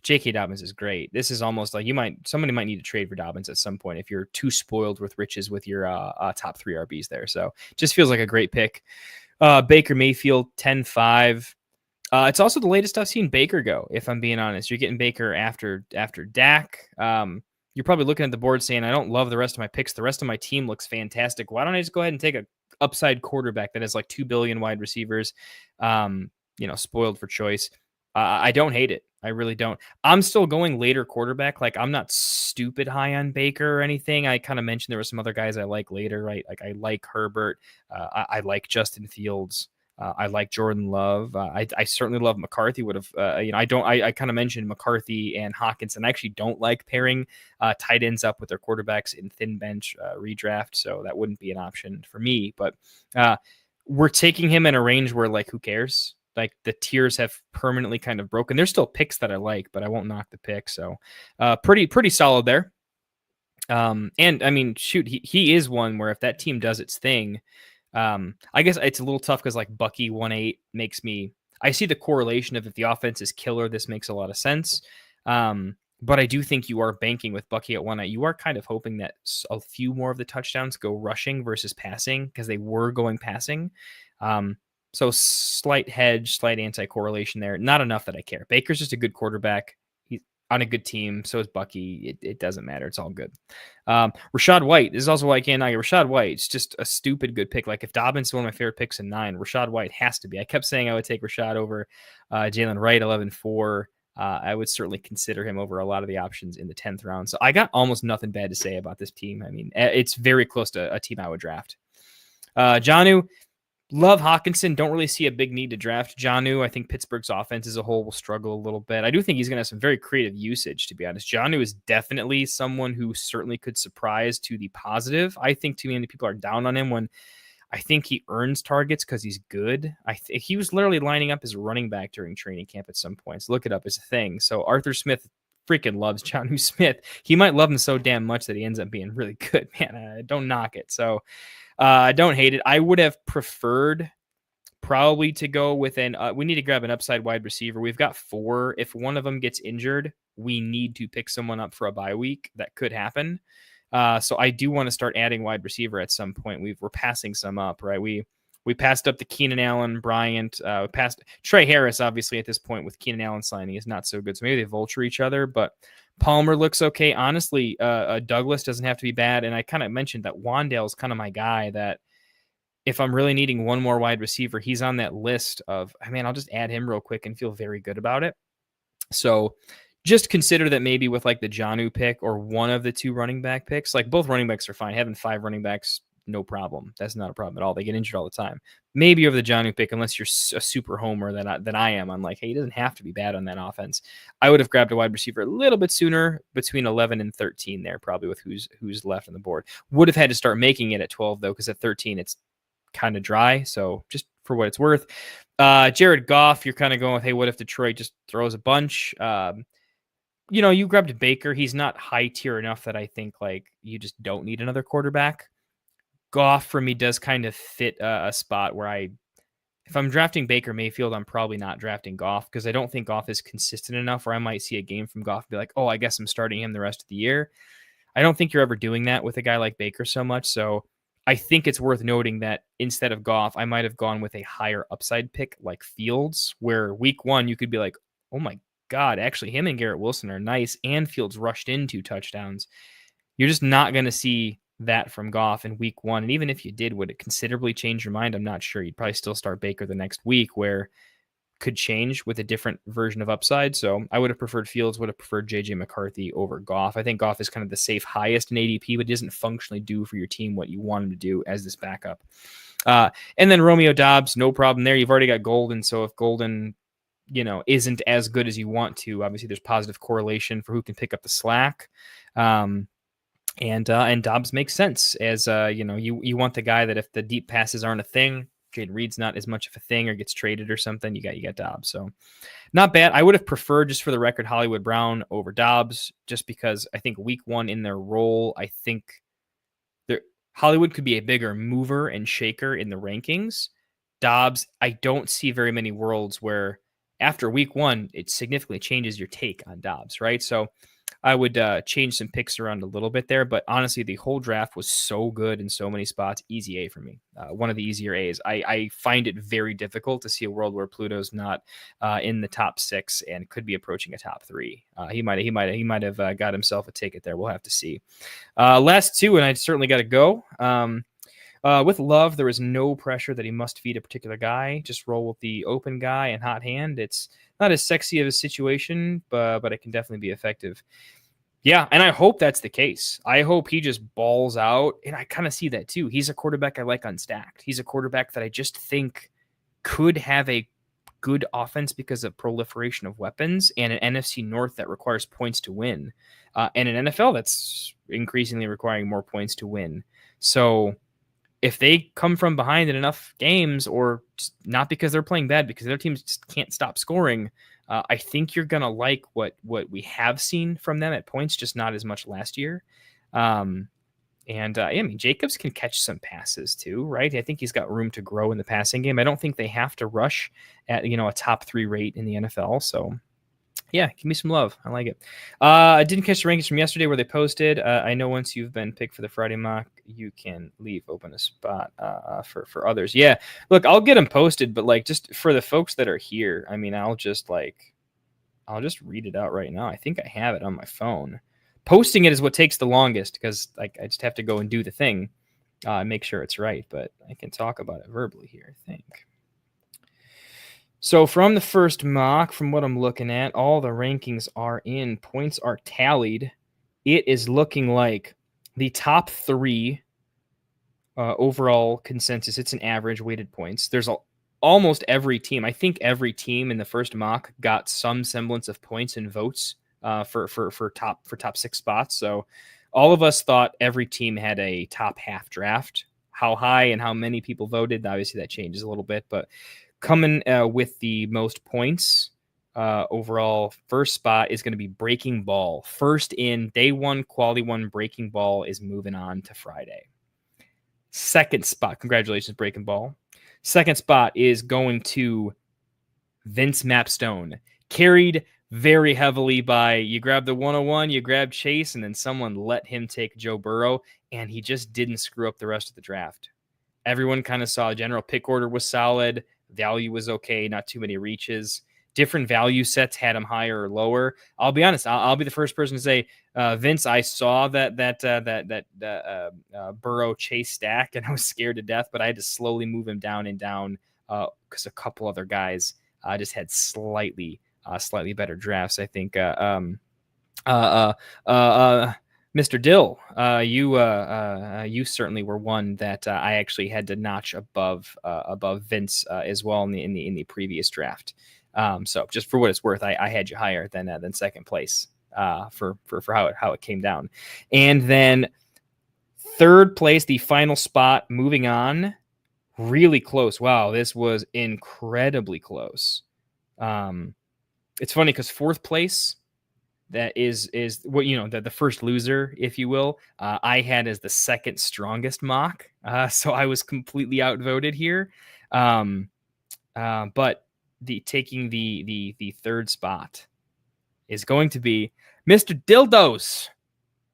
J.K. Dobbins is great. This is almost like somebody might need to trade for Dobbins at some point if you're too spoiled with riches with your top 3 RBs there. So just feels like a great pick. Baker Mayfield 10.5. It's also the latest I've seen Baker go, if I'm being honest. You're getting Baker after Dak. You're probably looking at the board saying, I don't love the rest of my picks. The rest of my team looks fantastic. Why don't I just go ahead and take a upside quarterback that has like 2 billion wide receivers, spoiled for choice? I don't hate it. I really don't. I'm still going later quarterback. Like I'm not stupid high on Baker or anything. I kind of mentioned there were some other guys I like later, right? Like I like Herbert. I like Justin Fields. I like Jordan Love. I certainly love McCarthy. I kind of mentioned McCarthy and Hawkinson. I actually don't like pairing tight ends up with their quarterbacks in thin bench redraft. So that wouldn't be an option for me, but we're taking him in a range where like, who cares? Like the tiers have permanently kind of broken. There's still picks that I like, but I won't knock the pick. So pretty solid there. And I mean, shoot, he is one where if that team does its thing, I guess it's a little tough because like Bucky 1.8 makes me, I see the correlation of if the offense is killer, this makes a lot of sense. But I do think you are banking with Bucky at 1.8. You are kind of hoping that a few more of the touchdowns go rushing versus passing because they were going passing. So slight hedge, slight anti-correlation there. Not enough that I care. Baker's just a good quarterback. on a good team. So is Bucky. It doesn't matter. It's all good. Rachaad White. This is also why I can't argue. Rachaad White. It's just a stupid good pick. Like if Dobbins is one of my favorite picks in 9, Rachaad White has to be. I kept saying I would take Rashad over Jalen Wright 11-4. I would certainly consider him over a lot of the options in the 10th round. So I got almost nothing bad to say about this team. I mean, it's very close to a team I would draft. Jonnu. Love Hawkinson. Don't really see a big need to draft Jonnu. I think Pittsburgh's offense as a whole will struggle a little bit. I do think he's going to have some very creative usage, to be honest. Jonnu is definitely someone who certainly could surprise to the positive. I think too many people are down on him when I think he earns targets because he's good. He was literally lining up as a running back during training camp at some points. Look it up. It's a thing. So Arthur Smith freaking loves Jonnu Smith. He might love him so damn much that he ends up being really good. Man, don't knock it. So I don't hate it. I would have preferred probably to go with we need to grab an upside wide receiver. We've got 4. If one of them gets injured, we need to pick someone up for a bye week. That could happen. So I do want to start adding wide receiver at some point. We're passing some up, right? We passed up the Keenan Allen, Bryant, we passed Trey Harris, obviously at this point with Keenan Allen signing is not so good. So maybe they vulture each other, but Palmer looks okay. Honestly, Douglas doesn't have to be bad. And I kind of mentioned that Wandale is kind of my guy that if I'm really needing one more wide receiver, he's on that list of, I'll just add him real quick and feel very good about it. So just consider that maybe with like the Jonnu pick or one of the 2 running back picks, like both running backs are fine. Having 5 running backs, no problem. That's not a problem at all. They get injured all the time. Maybe over the Jonnu pick, unless you're a super homer that I am. I'm like, hey, he doesn't have to be bad on that offense. I would have grabbed a wide receiver a little bit sooner, between 11 and 13 there, probably with who's left on the board. Would have had to start making it at 12 though, because at 13 it's kind of dry. So just for what it's worth, Jared Goff, you're kind of going with, hey, what if Detroit just throws a bunch? You grabbed Baker. He's not high tier enough that I think like you just don't need another quarterback. Goff for me does kind of fit a spot where if I'm drafting Baker Mayfield, I'm probably not drafting Goff because I don't think Goff is consistent enough where I might see a game from Goff and be like, oh, I guess I'm starting him the rest of the year. I don't think you're ever doing that with a guy like Baker so much. So I think it's worth noting that instead of Goff, I might have gone with a higher upside pick like Fields, where week 1 you could be like, oh my God, actually him and Garrett Wilson are nice and Fields rushed in 2 touchdowns. You're just not going to see that from Goff in week 1. And even if you did, would it considerably change your mind? I'm not sure. You'd probably still start Baker the next week, where could change with a different version of upside. So I would have preferred Fields, would have preferred JJ McCarthy over Goff. I think Goff is kind of the safe highest in ADP, but he doesn't functionally do for your team what you want him to do as this backup. And then Romeo Doubs, no problem there. You've already got Golden. So if Golden, isn't as good as you want to, obviously there's positive correlation for who can pick up the slack. And Dobbs makes sense as, you want the guy that if the deep passes aren't a thing, Jaden Reed's not as much of a thing or gets traded or something, you got Dobbs. So not bad. I would have preferred, just for the record, Hollywood Brown over Dobbs, just because I think week 1 in their role, I think Hollywood could be a bigger mover and shaker in the rankings. Dobbs, I don't see very many worlds where after week 1, it significantly changes your take on Dobbs, right? So I would change some picks around a little bit there, but honestly, the whole draft was so good in so many spots. Easy A for me. One of the easier A's. I find it very difficult to see a world where Pluto's not in the top 6 and could be approaching a top 3. He might have got himself a ticket there. We'll have to see. Last 2, and I certainly got to go. With Love, there is no pressure that he must feed a particular guy. Just roll with the open guy and hot hand. It's not as sexy of a situation, but it can definitely be effective. Yeah, and I hope that's the case. I hope he just balls out, and I kind of see that too. He's a quarterback I like unstacked. He's a quarterback that I just think could have a good offense because of proliferation of weapons and an NFC North that requires points to win, and an NFL that's increasingly requiring more points to win. So if they come from behind in enough games, or just not because they're playing bad, because their teams just can't stop scoring, I think you're going to like what we have seen from them at points, just not as much last year. Jacobs can catch some passes too, right? I think he's got room to grow in the passing game. I don't think they have to rush at, a top 3 rate in the NFL. So yeah, give me some love. I like it. I didn't catch the rankings from yesterday where they posted. I know once you've been picked for the Friday mock, you can leave open a spot for others. Yeah, look, I'll get them posted, but just for the folks that are here, I'll just read it out right now. I think I have it on my phone. Posting it is what takes the longest because like I just have to go and do the thing, make sure it's right. But I can talk about it verbally here, I think. So from the first mock, from what I'm looking at, all the rankings are in. Points are tallied. It is looking like the top 3 overall consensus. It's an average weighted points. There's almost every team. I think every team in the first mock got some semblance of points and votes for top 6 spots. So all of us thought every team had a top half draft. How high and how many people voted, obviously that changes a little bit, but coming with the most points overall, first spot is going to be Breaking Ball. First in day 1, quality 1, Breaking Ball is moving on to Friday. Second spot, congratulations, Breaking Ball. Second spot is going to Vince Mapstone. Carried very heavily by, you grab the 101, you grab Chase, and then someone let him take Joe Burrow, and he just didn't screw up the rest of the draft. Everyone kind of saw general pick order was solid. Value was okay. Not too many reaches. Different value sets had him higher or lower. I'll be honest. I'll be the first person to say, Vince, I saw that Burrow Chase stack, and I was scared to death. But I had to slowly move him down and down because a couple other guys just had slightly better drafts. I think Mr. Dill, you certainly were one that I actually had to notch above Vince as well in the previous draft. So just for what it's worth, I had you higher than second place for how it came down, and then third place, the final spot. Moving on, really close. Wow, this was incredibly close. It's funny because fourth place. That is what the first loser, if you will. I had as the second strongest mock, so I was completely outvoted here. But taking the third spot is going to be Mr. Dildos.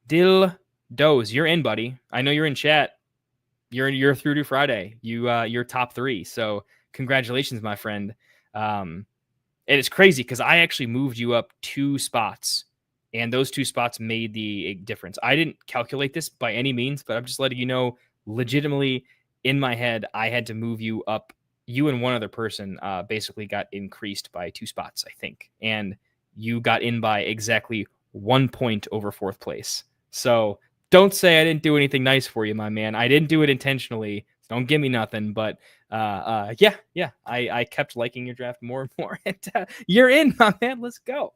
Dildos, you're in, buddy. I know you're in chat. You're through to Friday. You're top 3. So congratulations, my friend. And it's crazy because I actually moved you up 2 spots, and those 2 spots made the difference. I didn't calculate this by any means, but I'm just letting you know, legitimately in my head, I had to move you up. You and one other person basically got increased by 2 spots, I think. And you got in by exactly 1 point over fourth place. So don't say I didn't do anything nice for you, my man. I didn't do it intentionally. Don't give me nothing, but yeah. I kept liking your draft more and more. And you're in, my man. Let's go.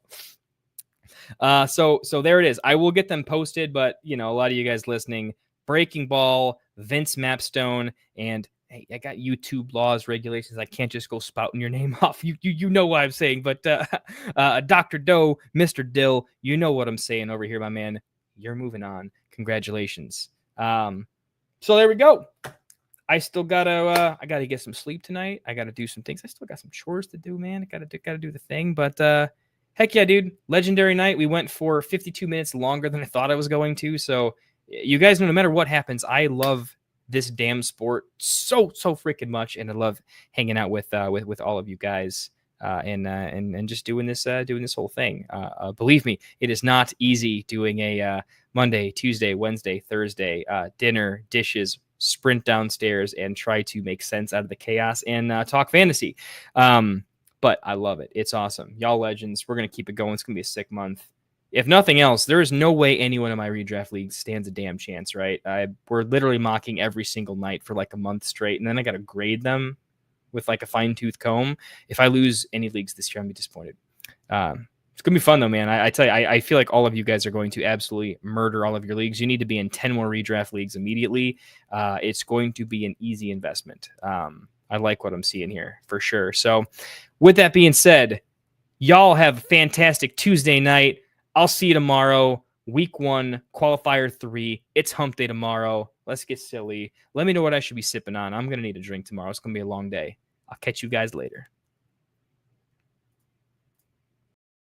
So there it is. I will get them posted, but a lot of you guys listening, Breaking Ball, Vince Mapstone, and hey, I got YouTube laws, regulations. I can't just go spouting your name off. You know what I'm saying, but Dr. Doe, Mr. Dill, you know what I'm saying over here, my man. You're moving on. Congratulations. So there we go. I still gotta get some sleep tonight. I gotta do some things. I still got some chores to do, man. I gotta do the thing. But heck yeah, dude! Legendary night. We went for 52 minutes longer than I thought I was going to. So you guys know, no matter what happens, I love this damn sport so freaking much, and I love hanging out with all of you guys and just doing this whole thing. Believe me, it is not easy doing a Monday, Tuesday, Wednesday, Thursday dinner, dishes, sprint downstairs, and try to make sense out of the chaos and talk fantasy. But I love it. It's awesome. Y'all legends. We're going to keep it going. It's going to be a sick month. If nothing else, there is no way anyone in my redraft league stands a damn chance, right? We're literally mocking every single night for like a month straight, and then I got to grade them with like a fine-tooth comb. If I lose any leagues this year, I'm going to be disappointed. It's going to be fun, though, man. I tell you, I feel like all of you guys are going to absolutely murder all of your leagues. You need to be in 10 more redraft leagues immediately. It's going to be an easy investment. I like what I'm seeing here for sure. So with that being said, y'all have a fantastic Tuesday night. I'll see you tomorrow. Week 1, qualifier 3. It's hump day tomorrow. Let's get silly. Let me know what I should be sipping on. I'm going to need a drink tomorrow. It's going to be a long day. I'll catch you guys later.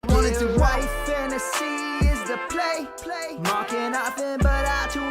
Wanted to white fantasy is the play. Marking nothing but out to